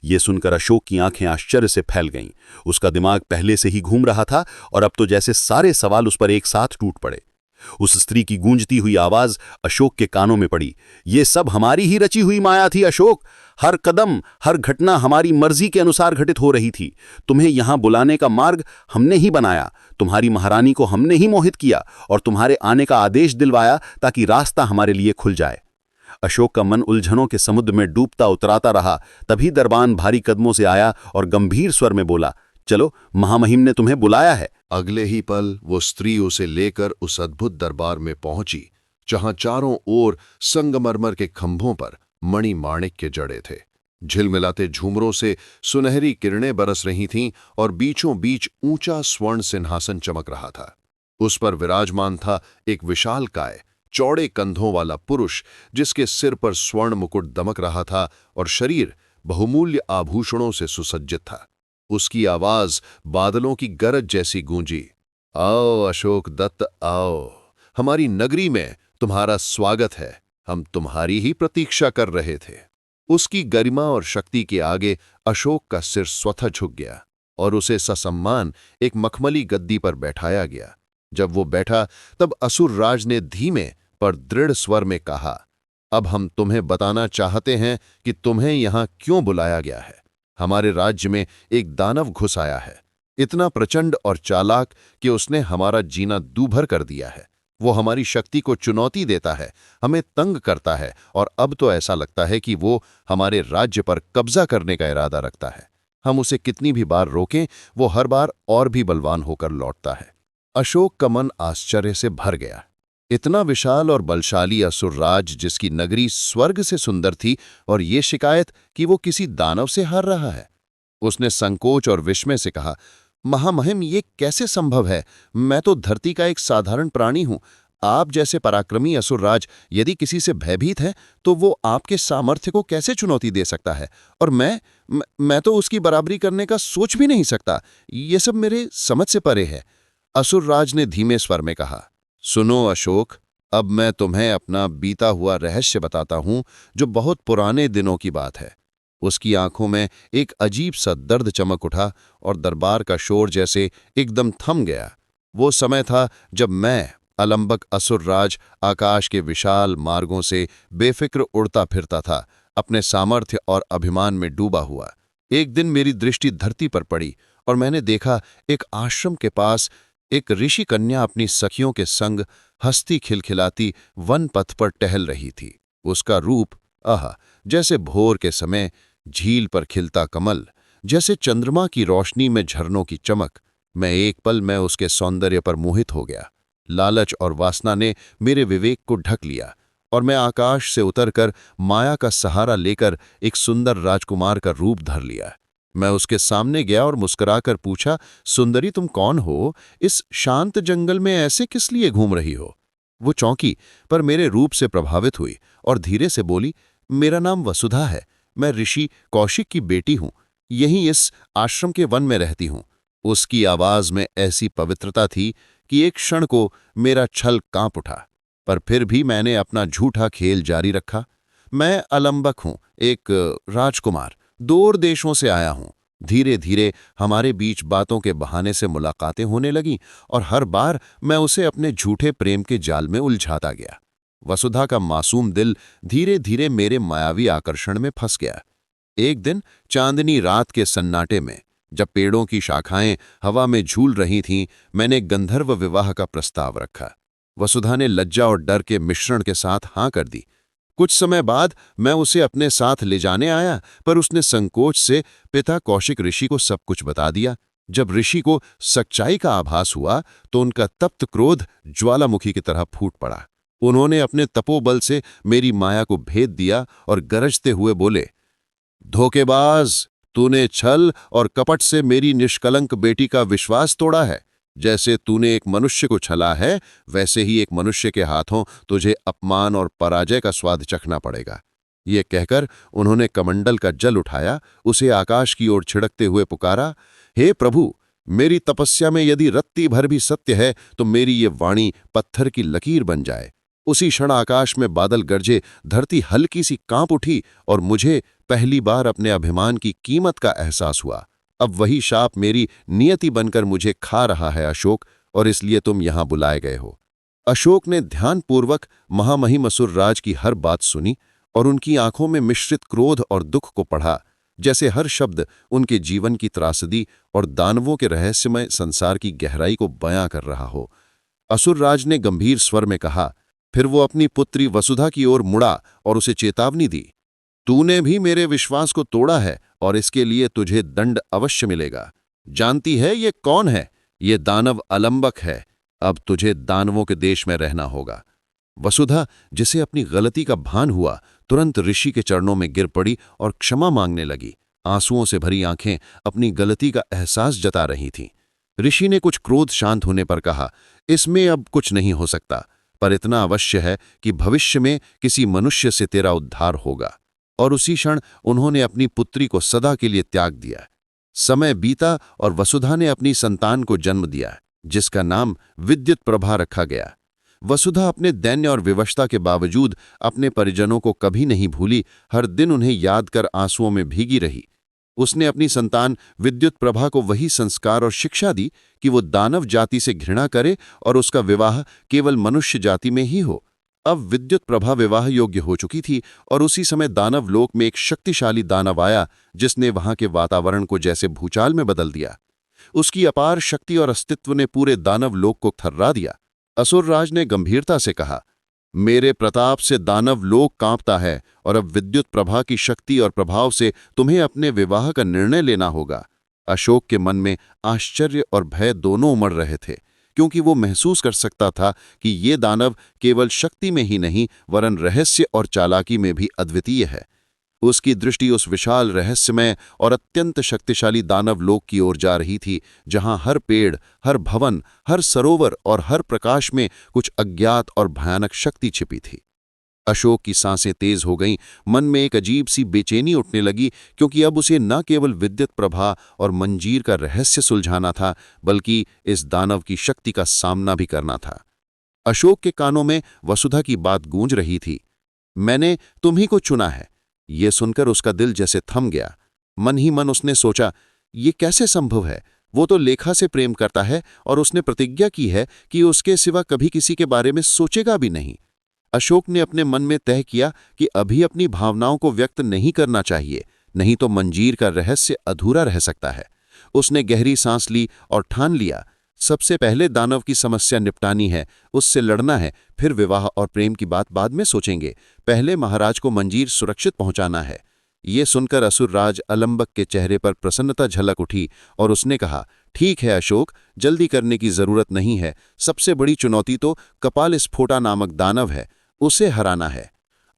ये सुनकर अशोक की आंखें आश्चर्य से फैल गईं। उसका दिमाग पहले से ही घूम रहा था और अब तो जैसे सारे सवाल उस पर एक साथ टूट पड़े। उस स्त्री की गूंजती हुई आवाज अशोक के कानों में पड़ी। ये सब हमारी ही रची हुई माया थी अशोक। हर कदम, हर घटना हमारी मर्जी के अनुसार घटित हो रही थी। तुम्हें यहां बुलाने का मार्ग हमने ही बनाया, तुम्हारी महारानी को हमने ही मोहित किया और तुम्हारे आने का आदेश दिलवाया ताकि रास्ता हमारे लिए खुल जाए। अशोक का मन उलझनों के समुद्र में डूबता उतराता रहा। तभी दरबान भारी कदमों से आया और गंभीर स्वर में बोला, चलो, महामहिम ने तुम्हें बुलाया है। अगले ही पल वो स्त्री उसे लेकर उस अद्भुत दरबार में पहुंची, जहां चारों ओर संगमरमर के खंभों पर मणि माणिक्य जड़े थे। झिलमिलाते झूमरों से सुनहरी किरणें बरस रही थीं और बीचों बीच ऊंचा स्वर्ण सिंहासन चमक रहा था। उस पर विराजमान था एक विशालकाय, चौड़े कंधों वाला पुरुष, जिसके सिर पर स्वर्ण मुकुट दमक रहा था और शरीर बहुमूल्य आभूषणों से सुसज्जित था। उसकी आवाज बादलों की गरज जैसी गूंजी, आओ अशोक दत्त, आओ, हमारी नगरी में तुम्हारा स्वागत है। हम तुम्हारी ही प्रतीक्षा कर रहे थे। उसकी गरिमा और शक्ति के आगे अशोक का सिर स्वतः झुक गया और उसे ससम्मान एक मखमली गद्दी पर बैठाया गया। जब वो बैठा तब असुरराज ने धीमे पर दृढ़ स्वर में कहा, अब हम तुम्हें बताना चाहते हैं कि तुम्हें यहां क्यों बुलाया गया है। हमारे राज्य में एक दानव घुस आया है, इतना प्रचंड और चालाक कि उसने हमारा जीना दूभर कर दिया है। वो हमारी शक्ति को चुनौती देता है, हमें तंग करता है और अब तो ऐसा लगता है कि वो हमारे राज्य पर कब्जा करने का इरादा रखता है। हम उसे कितनी भी बार रोकें, वो हर बार और भी बलवान होकर लौटता है। अशोक का मन आश्चर्य से भर गया। इतना विशाल और बलशाली असुरराज, जिसकी नगरी स्वर्ग से सुंदर थी, और ये शिकायत कि वो किसी दानव से हार रहा है। उसने संकोच और विस्मय से कहा, महामहिम, ये कैसे संभव है? मैं तो धरती का एक साधारण प्राणी हूं। आप जैसे पराक्रमी असुरराज यदि किसी से भयभीत है तो वो आपके सामर्थ्य को कैसे चुनौती दे सकता है? और मैं तो उसकी बराबरी करने का सोच भी नहीं सकता। ये सब मेरे समझ से परे है। असुरराज ने धीमे स्वर में कहा, सुनो अशोक, अब मैं तुम्हें अपना बीता हुआ रहस्य बताता हूं, जो बहुत पुराने दिनों की बात है। उसकी आंखों में एक अजीब सा दर्द चमक उठा और दरबार का शोर जैसे एकदम थम गया। वो समय था जब मैं, अलंबक असुरराज, आकाश के विशाल मार्गों से बेफिक्र उड़ता फिरता था, अपने सामर्थ्य और अभिमान में डूबा हुआ। एक दिन मेरी दृष्टि धरती पर पड़ी और मैंने देखा एक आश्रम के पास एक ऋषि कन्या अपनी सखियों के संग हंसती खिलखिलाती वन पथ पर टहल रही थी। उसका रूप, जैसे भोर के समय झील पर खिलता कमल, जैसे चंद्रमा की रोशनी में झरनों की चमक। मैं एक पल में उसके सौंदर्य पर मोहित हो गया। लालच और वासना ने मेरे विवेक को ढक लिया और मैं आकाश से उतरकर माया का सहारा लेकर एक सुंदर राजकुमार का रूप धर लिया। मैं उसके सामने गया और मुस्कुराकर पूछा, सुंदरी, तुम कौन हो? इस शांत जंगल में ऐसे किस लिए घूम रही हो? वो चौंकी, पर मेरे रूप से प्रभावित हुई और धीरे से बोली, मेरा नाम वसुधा है। मैं ऋषि कौशिक की बेटी हूं। यहीं इस आश्रम के वन में रहती हूं। उसकी आवाज में ऐसी पवित्रता थी कि एक क्षण को मेरा छल कांप उठा, पर फिर भी मैंने अपना झूठा खेल जारी रखा। मैं अलंबक हूं, एक राजकुमार, दूर देशों से आया हूं। धीरे धीरे हमारे बीच बातों के बहाने से मुलाकातें होने लगीं और हर बार मैं उसे अपने झूठे प्रेम के जाल में उलझाता गया। वसुधा का मासूम दिल धीरे धीरे मेरे मायावी आकर्षण में फंस गया। एक दिन चांदनी रात के सन्नाटे में, जब पेड़ों की शाखाएं हवा में झूल रही थीं, मैंने गंधर्व विवाह का प्रस्ताव रखा। वसुधा ने लज्जा और डर के मिश्रण के साथ हां कर दी। कुछ समय बाद मैं उसे अपने साथ ले जाने आया, पर उसने संकोच से पिता कौशिक ऋषि को सब कुछ बता दिया। जब ऋषि को सच्चाई का आभास हुआ तो उनका तप्त क्रोध ज्वालामुखी की तरह फूट पड़ा। उन्होंने अपने तपोबल से मेरी माया को भेद दिया और गरजते हुए बोले, धोखेबाज, तूने छल और कपट से मेरी निष्कलंक बेटी का विश्वास तोड़ा है। जैसे तूने एक मनुष्य को छला है, वैसे ही एक मनुष्य के हाथों तुझे अपमान और पराजय का स्वाद चखना पड़ेगा। ये कहकर उन्होंने कमंडल का जल उठाया, उसे आकाश की ओर छिड़कते हुए पुकारा, हे प्रभु, मेरी तपस्या में यदि रत्ती भर भी सत्य है तो मेरी ये वाणी पत्थर की लकीर बन जाए। उसी क्षण आकाश में बादल गरजे, धरती हल्की सी कांप उठी और मुझे पहली बार अपने अभिमान की कीमत का एहसास हुआ। अब वही शाप मेरी नियति बनकर मुझे खा रहा है अशोक, और इसलिए तुम यहां बुलाए गए हो। अशोक ने ध्यानपूर्वक महामहिम असुरराज की हर बात सुनी और उनकी आंखों में मिश्रित क्रोध और दुख को पढ़ा, जैसे हर शब्द उनके जीवन की त्रासदी और दानवों के रहस्यमय संसार की गहराई को बयां कर रहा हो। असुरराज ने गंभीर स्वर में कहा। फिर वो अपनी पुत्री वसुधा की ओर मुड़ा और उसे चेतावनी दी, तूने भी मेरे विश्वास को तोड़ा है और इसके लिए तुझे दंड अवश्य मिलेगा। जानती है ये कौन है? ये दानव अलंबक है। अब तुझे दानवों के देश में रहना होगा। वसुधा, जिसे अपनी गलती का भान हुआ, तुरंत ऋषि के चरणों में गिर पड़ी और क्षमा मांगने लगी। आंसुओं से भरी आंखें अपनी गलती का एहसास जता रही थीं। ऋषि ने कुछ क्रोध शांत होने पर कहा, इसमें अब कुछ नहीं हो सकता, पर इतना अवश्य है कि भविष्य में किसी मनुष्य से तेरा उद्धार होगा। और उसी क्षण उन्होंने अपनी पुत्री को सदा के लिए त्याग दिया। समय बीता और वसुधा ने अपनी संतान को जन्म दिया, जिसका नाम विद्युत प्रभा रखा गया। वसुधा अपने दैन्य और विवशता के बावजूद अपने परिजनों को कभी नहीं भूली, हर दिन उन्हें याद कर आंसुओं में भीगी रही। उसने अपनी संतान विद्युत प्रभा को वही संस्कार और शिक्षा दी कि वो दानव जाति से घृणा करे और उसका विवाह केवल मनुष्य जाति में ही हो। अब विद्युत प्रभा विवाह योग्य हो चुकी थी और उसी समय दानव लोक में एक शक्तिशाली दानव आया, जिसने वहां के वातावरण को जैसे भूचाल में बदल दिया। उसकी अपार शक्ति और अस्तित्व ने पूरे दानव लोक को थर्रा दिया। असुरराज ने गंभीरता से कहा, मेरे प्रताप से दानव लोक कांपता है और अब विद्युत प्रभा की शक्ति और प्रभाव से तुम्हें अपने विवाह का निर्णय लेना होगा। अशोक के मन में आश्चर्य और भय दोनों उमड़ रहे थे, क्योंकि वो महसूस कर सकता था कि ये दानव केवल शक्ति में ही नहीं वरन रहस्य और चालाकी में भी अद्वितीय है। उसकी दृष्टि उस विशाल रहस्यमय और अत्यंत शक्तिशाली दानव लोक की ओर जा रही थी, जहां हर पेड़, हर भवन, हर सरोवर और हर प्रकाश में कुछ अज्ञात और भयानक शक्ति छिपी थी। अशोक की सांसें तेज हो गईं, मन में एक अजीब सी बेचैनी उठने लगी, क्योंकि अब उसे न केवल विद्युत प्रभा और मंजीर का रहस्य सुलझाना था, बल्कि इस दानव की शक्ति का सामना भी करना था। अशोक के कानों में वसुधा की बात गूंज रही थी, मैंने तुम्ही को चुना है। ये सुनकर उसका दिल जैसे थम गया। मन ही मन उसने सोचा, ये कैसे संभव है? वो तो लेखा से प्रेम करता है और उसने प्रतिज्ञा की है कि उसके सिवा कभी किसी के बारे में सोचेगा भी नहीं। अशोक ने अपने मन में तय किया कि अभी अपनी भावनाओं को व्यक्त नहीं करना चाहिए, नहीं तो मंजीर का रहस्य अधूरा रह सकता है। उसने गहरी सांस ली और ठान लिया, सबसे पहले दानव की समस्या निपटानी है, उससे लड़ना है, फिर विवाह और प्रेम की बात बाद में सोचेंगे। पहले महाराज को मंजीर सुरक्षित पहुंचाना है। ये सुनकर असुरराज अलंबक के चेहरे पर प्रसन्नता झलक उठी और उसने कहा, ठीक है अशोक, जल्दी करने की जरूरत नहीं है। सबसे बड़ी चुनौती तो कपाल स्फोटा नामक दानव है, उसे हराना है।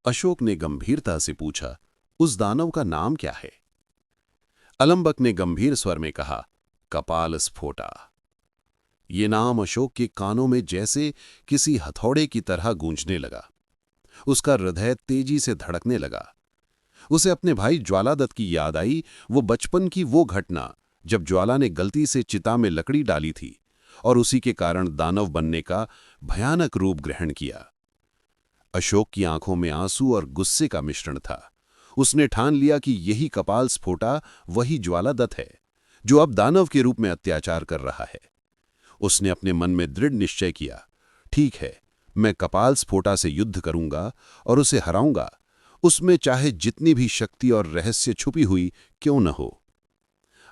अशोक ने गंभीरता से पूछा, उस दानव का नाम क्या है? अलंबक ने गंभीर स्वर में कहा, कपाल स्फोटा। ये नाम अशोक के कानों में जैसे किसी हथौड़े की तरह गूंजने लगा। उसका हृदय तेजी से धड़कने लगा। उसे अपने भाई ज्वालादत्त की याद आई, वो बचपन की वो घटना जब ज्वाला ने गलती से चिता में लकड़ी डाली थी और उसी के कारण दानव बनने का भयानक रूप ग्रहण किया। अशोक की आंखों में आंसू और गुस्से का मिश्रण था। उसने ठान लिया कि यही कपाल स्फोटा वही ज्वालादत्त है जो अब दानव के रूप में अत्याचार कर रहा है। उसने अपने मन में दृढ़ निश्चय किया, ठीक है, मैं कपाल स्फोटा से युद्ध करूंगा और उसे हराऊंगा, उसमें चाहे जितनी भी शक्ति और रहस्य छुपी हुई क्यों न हो।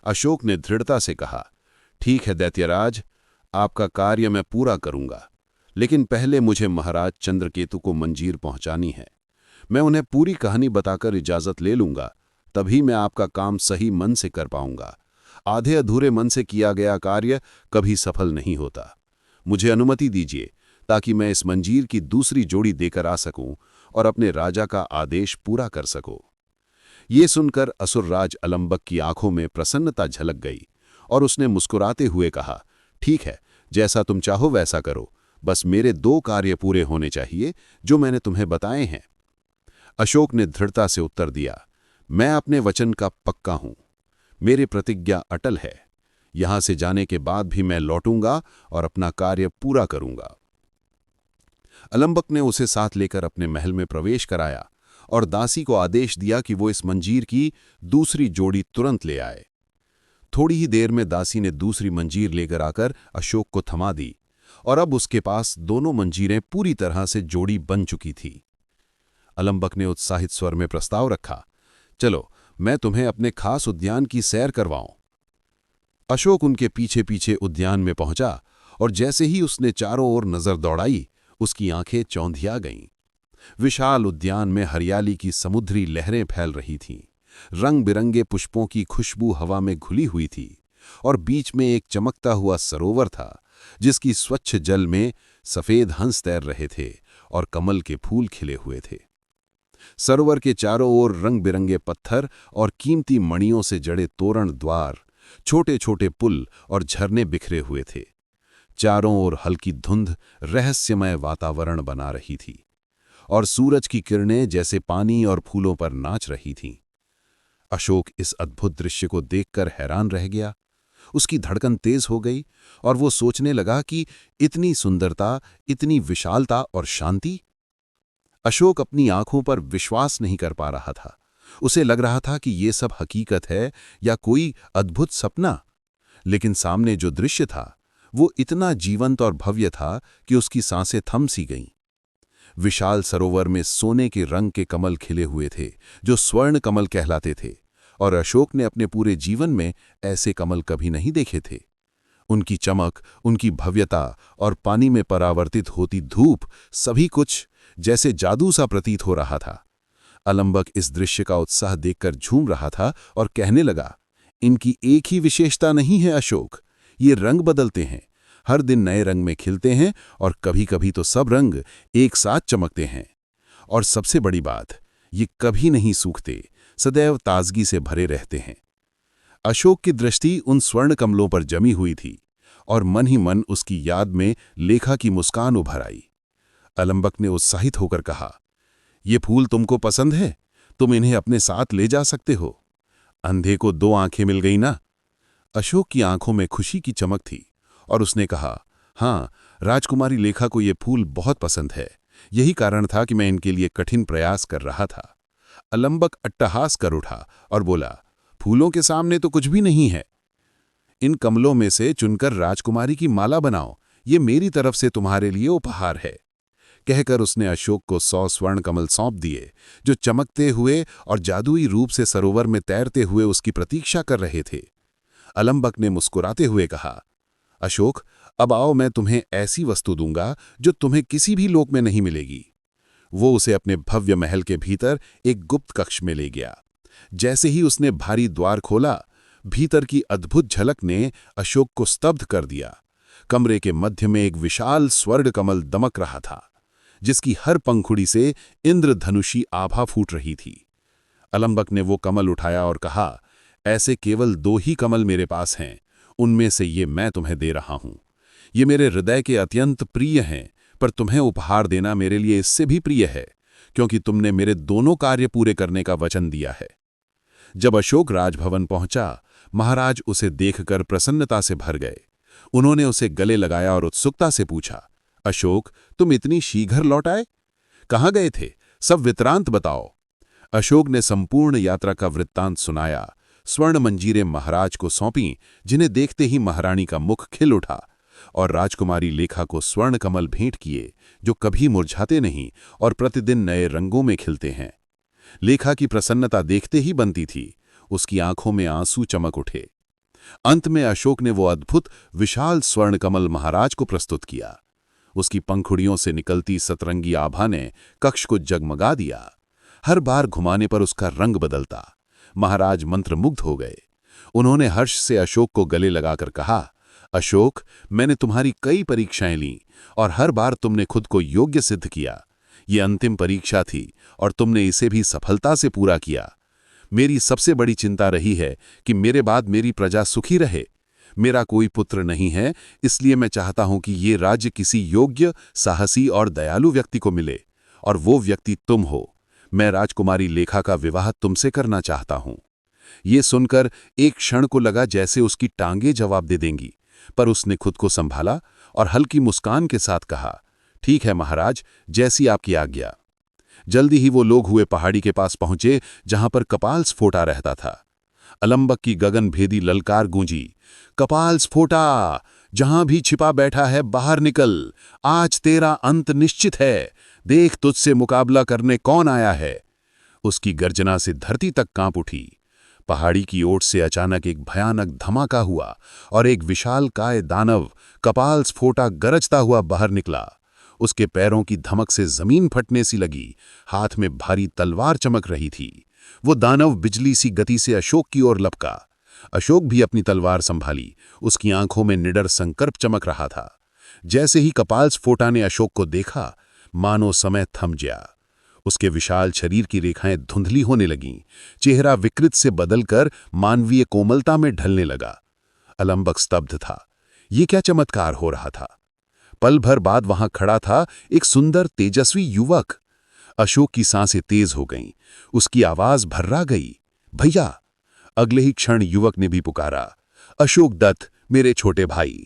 अशोक ने दृढ़ता से कहा, ठीक है दैत्यराज, आपका कार्य मैं पूरा करूंगा, लेकिन पहले मुझे महाराज चंद्रकेतु को मंजीर पहुंचानी है। मैं उन्हें पूरी कहानी बताकर इजाजत ले लूंगा, तभी मैं आपका काम सही मन से कर पाऊंगा। आधे अधूरे मन से किया गया कार्य कभी सफल नहीं होता। मुझे अनुमति दीजिए ताकि मैं इस मंजीर की दूसरी जोड़ी देकर आ सकूं और अपने राजा का आदेश पूरा कर सकूं। ये सुनकर असुरराज अलंबक की आंखों में प्रसन्नता झलक गई और उसने मुस्कुराते हुए कहा, ठीक है, जैसा तुम चाहो वैसा करो, बस मेरे 2 कार्य पूरे होने चाहिए जो मैंने तुम्हें बताए हैं। अशोक ने दृढ़ता से उत्तर दिया, मैं अपने वचन का पक्का हूं, मेरी प्रतिज्ञा अटल है। यहां से जाने के बाद भी मैं लौटूंगा और अपना कार्य पूरा करूंगा। अलंबक ने उसे साथ लेकर अपने महल में प्रवेश कराया और दासी को आदेश दिया कि वो इस मंजीर की दूसरी जोड़ी तुरंत ले आए। थोड़ी ही देर में दासी ने दूसरी मंजीर लेकर आकर अशोक को थमा दी और अब उसके पास दोनों मंजीरें पूरी तरह से जोड़ी बन चुकी थी। अलंबक ने उत्साहित स्वर में प्रस्ताव रखा, चलो मैं तुम्हें अपने खास उद्यान की सैर करवाऊं। अशोक उनके पीछे पीछे उद्यान में पहुंचा और जैसे ही उसने चारों ओर नजर दौड़ाई, उसकी आंखें चौंधिया गईं। विशाल उद्यान में हरियाली की समुद्री लहरें फैल रही थीं। रंग बिरंगे पुष्पों की खुशबू हवा में घुली हुई थी और बीच में एक चमकता हुआ सरोवर था जिसकी स्वच्छ जल में सफेद हंस तैर रहे थे और कमल के फूल खिले हुए थे। सरोवर के चारों ओर रंग बिरंगे पत्थर और कीमती मणियों से जड़े तोरण द्वार, छोटे छोटे पुल और झरने बिखरे हुए थे। चारों ओर हल्की धुंध रहस्यमय वातावरण बना रही थी और सूरज की किरणें जैसे पानी और फूलों पर नाच रही थीं। अशोक इस अद्भुत दृश्य को देखकर हैरान रह गया। उसकी धड़कन तेज हो गई और वो सोचने लगा कि इतनी सुंदरता, इतनी विशालता और शांति। अशोक अपनी आंखों पर विश्वास नहीं कर पा रहा था। उसे लग रहा था कि ये सब हकीकत है या कोई अद्भुत सपना। लेकिन सामने जो दृश्य था वो इतना जीवंत और भव्य था कि उसकी सांसें थम सी गईं। विशाल सरोवर में सोने के रंग के कमल खिले हुए थे जो स्वर्ण कमल कहलाते थे और अशोक ने अपने पूरे जीवन में ऐसे कमल कभी नहीं देखे थे। उनकी चमक, उनकी भव्यता और पानी में परावर्तित होती धूप, सभी कुछ जैसे जादू सा प्रतीत हो रहा था। अलंबक इस दृश्य का उत्साह देखकर झूम रहा था और कहने लगा, इनकी एक ही विशेषता नहीं है अशोक, ये रंग बदलते हैं, हर दिन नए रंग में खिलते हैं और कभी कभी तो सब रंग एक साथ चमकते हैं। और सबसे बड़ी बात, ये कभी नहीं सूखते, सदैव ताजगी से भरे रहते हैं। अशोक की दृष्टि उन स्वर्ण कमलों पर जमी हुई थी और मन ही मन उसकी याद में लेखा की मुस्कान उभर आई। अलंबक ने उत्साहित होकर कहा, ये फूल तुमको पसंद है? तुम इन्हें अपने साथ ले जा सकते हो। अंधे को 2 आंखें मिल गई ना। अशोक की आंखों में खुशी की चमक थी और उसने कहा, हाँ, राजकुमारी लेखा को ये फूल बहुत पसंद है। यही कारण था कि मैं इनके लिए कठिन प्रयास कर रहा था। अलंबक अट्टहास कर उठा और बोला, फूलों के सामने तो कुछ भी नहीं है। इन कमलों में से चुनकर राजकुमारी की माला बनाओ, ये मेरी तरफ से तुम्हारे लिए उपहार है। कहकर उसने अशोक को 100 स्वर्ण कमल सौंप दिए, जो चमकते हुए और जादुई रूप से सरोवर में तैरते हुए उसकी प्रतीक्षा कर रहे थे। अलंबक ने मुस्कुराते हुए कहा, अशोक, अब आओ, मैं तुम्हें ऐसी वस्तु दूंगा जो तुम्हें किसी भी लोक में नहीं मिलेगी। वो उसे अपने भव्य महल के भीतर एक गुप्त कक्ष में ले गया। जैसे ही उसने भारी द्वार खोला, भीतर की अद्भुत झलक ने अशोक को स्तब्ध कर दिया। कमरे के मध्य में एक विशाल स्वर्ण कमल दमक रहा था, जिसकी हर पंखुड़ी से इंद्रधनुषी आभा फूट रही थी। अलंबक ने वो कमल उठाया और कहा, ऐसे केवल 2 ही कमल मेरे पास हैं, उनमें से ये मैं तुम्हें दे रहा हूं। ये मेरे हृदय के अत्यंत प्रिय हैं, पर तुम्हें उपहार देना मेरे लिए इससे भी प्रिय है, क्योंकि तुमने मेरे दोनों कार्य पूरे करने का वचन दिया है। जब अशोक राजभवन पहुंचा, महाराज उसे देखकर प्रसन्नता से भर गए। उन्होंने उसे गले लगाया और उत्सुकता से पूछा, अशोक, तुम इतनी शीघ्र लौट आए? कहाँ गए थे? सब वृत्तांत बताओ। अशोक ने संपूर्ण यात्रा का वृत्तांत सुनाया। स्वर्ण मंजीरें महाराज को सौंपीं, जिन्हें देखते ही महारानी का मुख खिल उठा, और राजकुमारी लेखा को स्वर्ण कमल भेंट किए, जो कभी मुरझाते नहीं और प्रतिदिन नए रंगों में खिलते हैं। लेखा की प्रसन्नता देखते ही बनती थी, उसकी आंखों में आंसू चमक उठे। अंत में अशोक ने वो अद्भुत विशाल स्वर्ण कमल महाराज को प्रस्तुत किया। उसकी पंखुड़ियों से निकलती सतरंगी आभा ने कक्ष को जगमगा दिया। हर बार घुमाने पर उसका रंग बदलता। महाराज मंत्रमुग्ध हो गए। उन्होंने हर्ष से अशोक को गले लगाकर कहा, अशोक, मैंने तुम्हारी कई परीक्षाएं लीं और हर बार तुमने खुद को योग्य सिद्ध किया। ये अंतिम परीक्षा थी और तुमने इसे भी सफलता से पूरा किया। मेरी सबसे बड़ी चिंता रही है कि मेरे बाद मेरी प्रजा सुखी रहे। मेरा कोई पुत्र नहीं है, इसलिए मैं चाहता हूं कि ये राज्य किसी योग्य, साहसी और दयालु व्यक्ति को मिले, और वो व्यक्ति तुम हो। मैं राजकुमारी लेखा का विवाह तुमसे करना चाहता हूं। ये सुनकर एक क्षण को लगा जैसे उसकी टांगें जवाब दे देंगी, पर उसने खुद को संभाला और हल्की मुस्कान के साथ कहा, ठीक है महाराज, जैसी आपकी आज्ञा। जल्दी ही वो लोग हुए पहाड़ी के पास पहुंचे, जहां पर कपाल स्फोटा रहता था। अलंबक की गगनभेदी ललकार गूंजी, कपाल स्फोटा, जहां भी छिपा बैठा है बाहर निकल, आज तेरा अंत निश्चित है, देख तुझसे मुकाबला करने कौन आया है। उसकी गर्जना से धरती तक कांप उठी। पहाड़ी की ओर से अचानक एक भयानक धमाका हुआ और एक विशालकाय दानव कपाल स्फोटा गरजता हुआ बाहर निकला। उसके पैरों की धमक से जमीन फटने सी लगी, हाथ में भारी तलवार चमक रही थी। वो दानव बिजली सी गति से अशोक की ओर लपका। अशोक भी अपनी तलवार संभाली। उसकी आंखों में निडर संकल्प चमक रहा था। जैसे ही कपाल स्फोटा ने अशोक को देखा, मानो समय थम गया। उसके विशाल शरीर की रेखाएं धुंधली होने लगीं, चेहरा विकृत से बदलकर मानवीय कोमलता में ढलने लगा। अलंबक स्तब्ध था। ये क्या चमत्कार हो रहा था? पल भर बाद वहां खड़ा था एक सुंदर तेजस्वी युवक। अशोक की सांसें तेज हो गईं, उसकी आवाज भर्रा गई, भैया। अगले ही क्षण युवक ने भी पुकारा, अशोक दत्त, मेरे छोटे भाई।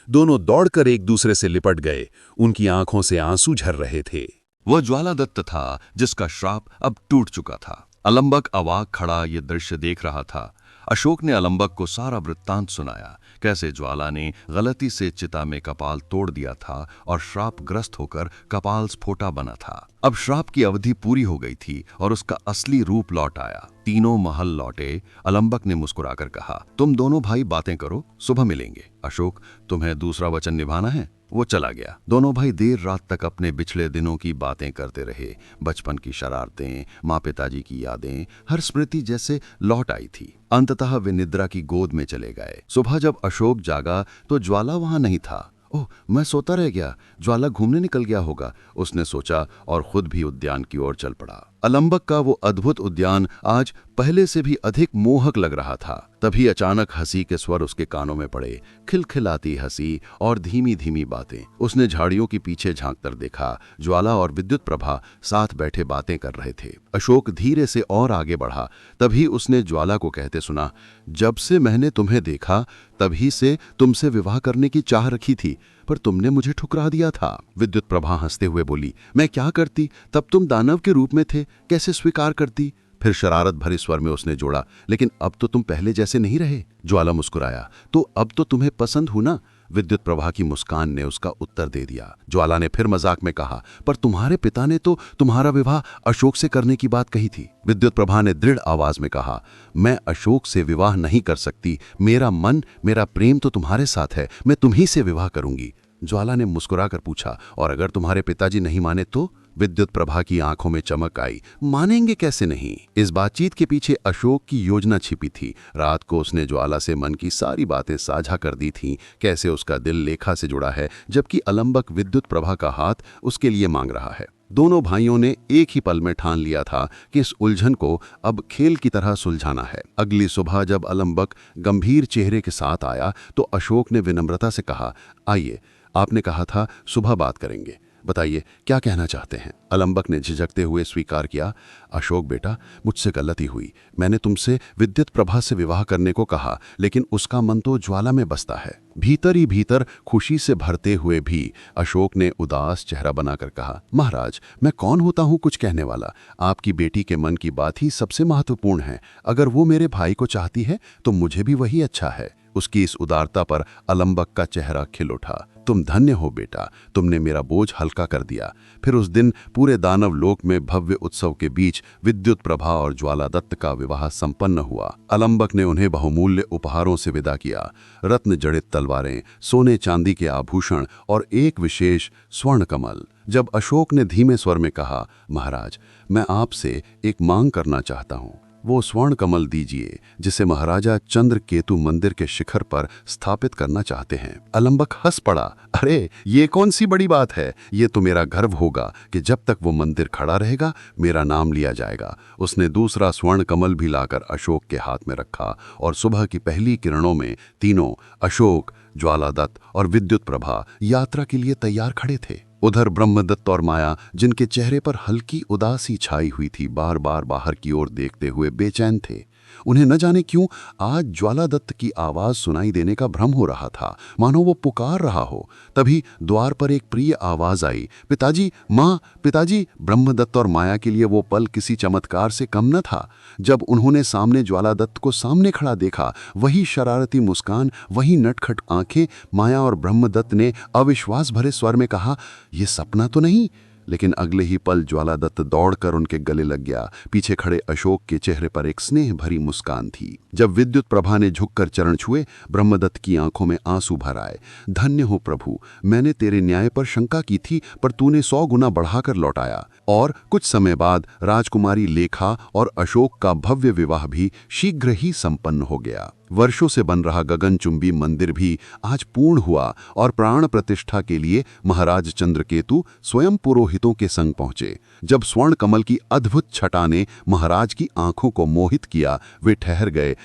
दोनों दौड़कर एक दूसरे से लिपट गए। उनकी आंखों से आंसू झर रहे थे। वह ज्वाला दत्त था, जिसका श्राप अब टूट चुका था। अलंबक अवाक खड़ा ये दृश्य देख रहा था। अशोक ने अलंबक को सारा वृत्तांत सुनाया, कैसे ज्वाला ने गलती से चिता में कपाल तोड़ दिया था और श्रापग्रस्त होकर कपाल स्फोटा बना था। अब श्राप की अवधि पूरी हो गई थी और उसका असली रूप लौट आया। तीनों महल लौटे। अलंबक ने मुस्कुराकर कहा, तुम दोनों भाई बातें करो, सुबह मिलेंगे। अशोक, तुम्हें दूसरा वचन निभाना है। वो चला गया। दोनों भाई देर रात तक अपने पिछले दिनों की बातें करते रहे। बचपन की शरारतें, माँ पिताजी की यादें, हर स्मृति जैसे लौट आई थी। अंततः वे निद्रा की गोद में चले गए। सुबह जब अशोक जागा तो ज्वाला वहां नहीं था। ओह, मैं सोता रह गया, ज्वाला घूमने निकल गया होगा, उसने सोचा और खुद भी उद्यान की ओर चल पड़ा। अलंबक का वो अद्भुत उद्यान आज पहले से भी अधिक मोहक लग रहा था। तभी अचानक हंसी के स्वर उसके कानों में पड़े, खिलखिलाती हंसी और धीमी धीमी बातें। उसने झाड़ियों के पीछे झांककर देखा। ज्वाला और विद्युत प्रभा साथ बैठे बातें कर रहे थे। अशोक धीरे से और आगे बढ़ा। तभी उसने ज्वाला को कहते सुना, जब से मैंने तुम्हें देखा तभी से तुमसे विवाह करने की चाह रखी थी, पर तुमने मुझे ठुकरा दिया था। विद्युत प्रभा हंसते हुए बोली, मैं क्या करती, तब तुम दानव के रूप में थे, कैसे स्वीकार करती। फिर शरारत भरे स्वर में उसने जोड़ा, लेकिन अब तो तुम पहले जैसे नहीं रहे। ज्वाला मुस्कुराया, तो अब तो तुम्हें पसंद हूं ना? विद्युत प्रभा की मुस्कान ने उसका उत्तर दे दिया। ज्वाला ने फिर मजाक में कहा, पर तुम्हारे पिता ने तो तुम्हारा विवाह अशोक से करने की बात कही थी। विद्युत प्रभा ने दृढ़ आवाज में कहा, मैं अशोक से विवाह नहीं कर सकती। मेरा मन, मेरा प्रेम तो तुम्हारे साथ है। मैं तुम्ही से विवाह करूंगी। ज्वाला ने मुस्कुराकर पूछा, और अगर तुम्हारे पिताजी नहीं माने तो? विद्युत प्रभा की आंखों में चमक आई। मानेंगे कैसे नहीं? इस बातचीत के पीछे अशोक की योजना छिपी थी। रात को उसने ज्वाला से मन की सारी बातें साझा कर दी थीं, कैसे उसका दिल लेखा से जुड़ा है, जबकि अलंबक विद्युत प्रभा का हाथ उसके लिए मांग रहा है। दोनों भाइयों ने एक ही पल में ठान लिया था कि इस उलझन को अब खेल की तरह सुलझाना है। अगली सुबह जब अलंबक गंभीर चेहरे के साथ आया तो अशोक ने विनम्रता से कहा, आइए, आपने कहा था सुबह बात करेंगे। बताइए क्या कहना चाहते हैं? अलंबक ने झिझकते हुए स्वीकार किया, अशोक बेटा, मुझसे गलती हुई। मैंने तुमसे विद्युत प्रभा से विवाह करने को कहा, लेकिन उसका मन तो ज्वाला में बसता है। भीतर ही भीतर खुशी से भरते हुए भी अशोक ने उदास चेहरा बनाकर कहा, महाराज, मैं कौन होता हूं कुछ कहने वाला? आपकी बेटी के मन की बात ही सबसे महत्वपूर्ण है। अगर वो मेरे भाई को चाहती है तो मुझे भी वही अच्छा है। उसकी इस उदारता पर अलंबक का चेहरा खिल उठा। तुम धन्य हो बेटा, तुमने मेरा बोझ हल्का कर दिया। फिर उस दिन पूरे दानव लोक में भव्य उत्सव के बीच विद्युत प्रभा और ज्वाला दत्त का विवाह संपन्न हुआ। अलंबक ने उन्हें बहुमूल्य उपहारों से विदा किया, रत्न जड़ित तलवारें, सोने चांदी के आभूषण और एक विशेष स्वर्ण कमल। जब अशोक ने धीमे स्वर में कहा, महाराज, मैं आपसे एक मांग करना चाहता हूँ। वो स्वर्ण कमल दीजिए जिसे महाराजा चंद्रकेतु मंदिर के शिखर पर स्थापित करना चाहते हैं। अलंबक हंस पड़ा, अरे ये कौन सी बड़ी बात है? ये तो मेरा गर्व होगा कि जब तक वो मंदिर खड़ा रहेगा मेरा नाम लिया जाएगा। उसने दूसरा स्वर्ण कमल भी लाकर अशोक के हाथ में रखा और सुबह की पहली किरणों में तीनों, अशोक, ज्वाला दत्त और विद्युत प्रभा, यात्रा के लिए तैयार खड़े थे। उधर ब्रह्मदत्त और माया, जिनके चेहरे पर हल्की उदासी छाई हुई थी, बार बार बाहर की ओर देखते हुए बेचैन थे। उन्हें न जाने क्यों आज ज्वाला दत्त की आवाज सुनाई देने का भ्रम हो रहा था, मानो वो पुकार रहा हो। तभी द्वार पर एक प्रिय आवाज आई, पिताजी, माँ, पिताजी। ब्रह्मदत्त और माया के लिए वो पल किसी चमत्कार से कम न था। जब उन्होंने सामने ज्वाला दत्त को सामने खड़ा देखा, वही शरारती मुस्कान, वही नटखट आंखें, माया और ब्रह्मदत्त ने अविश्वास भरे स्वर में कहा, ये सपना तो नहीं? लेकिन अगले ही पल ज्वाला दत्त दौड़कर उनके गले लग गया। पीछे खड़े अशोक के चेहरे पर एक स्नेह भरी मुस्कान थी। जब विद्युत प्रभा ने झुककर चरण छुए, ब्रह्मदत्त की आंखों में आंसू भर आए। धन्य हो प्रभु, मैंने तेरे न्याय पर शंका की थी, पर तूने 100 गुना बढ़ाकर लौटाया। और कुछ समय बाद राजकुमारी लेखा और अशोक का भव्य विवाह भी शीघ्र ही संपन्न हो गया। वर्षों से बन रहा गगनचुंबी मंदिर भी आज पूर्ण हुआ और प्राण प्रतिष्ठा के लिए महाराज चंद्रकेतु स्वयं पुरोहितों के संग पहुंचे। जब स्वर्ण कमल की अद्भुत छटा ने महाराज की आंखों को मोहित किया, वे ठहर गए।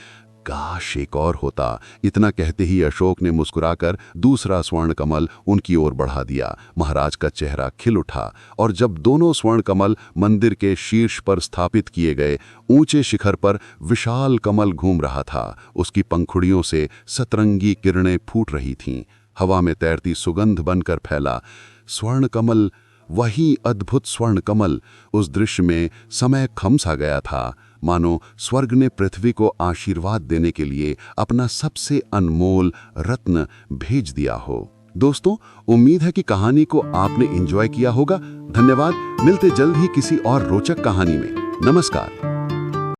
काश एक और होता। इतना कहते ही अशोक ने मुस्कुराकर दूसरा स्वर्ण कमल उनकी ओर बढ़ा दिया। महाराज का चेहरा खिल उठा और जब दोनों स्वर्ण कमल मंदिर के शीर्ष पर स्थापित किए गए, ऊंचे शिखर पर विशाल कमल घूम रहा था। उसकी पंखुड़ियों से सतरंगी किरणें फूट रही थीं। हवा में तैरती सुगंध बनकर फैला। स्वर्ण कमल, वही अद्भुत स्वर्ण कमल। उस दृश्य में समय खम सा गया था, मानो स्वर्ग ने पृथ्वी को आशीर्वाद देने के लिए अपना सबसे अनमोल रत्न भेज दिया हो। दोस्तों, उम्मीद है कि कहानी को आपने एंजॉय किया होगा। धन्यवाद। मिलते जल्द ही किसी और रोचक कहानी में। नमस्कार।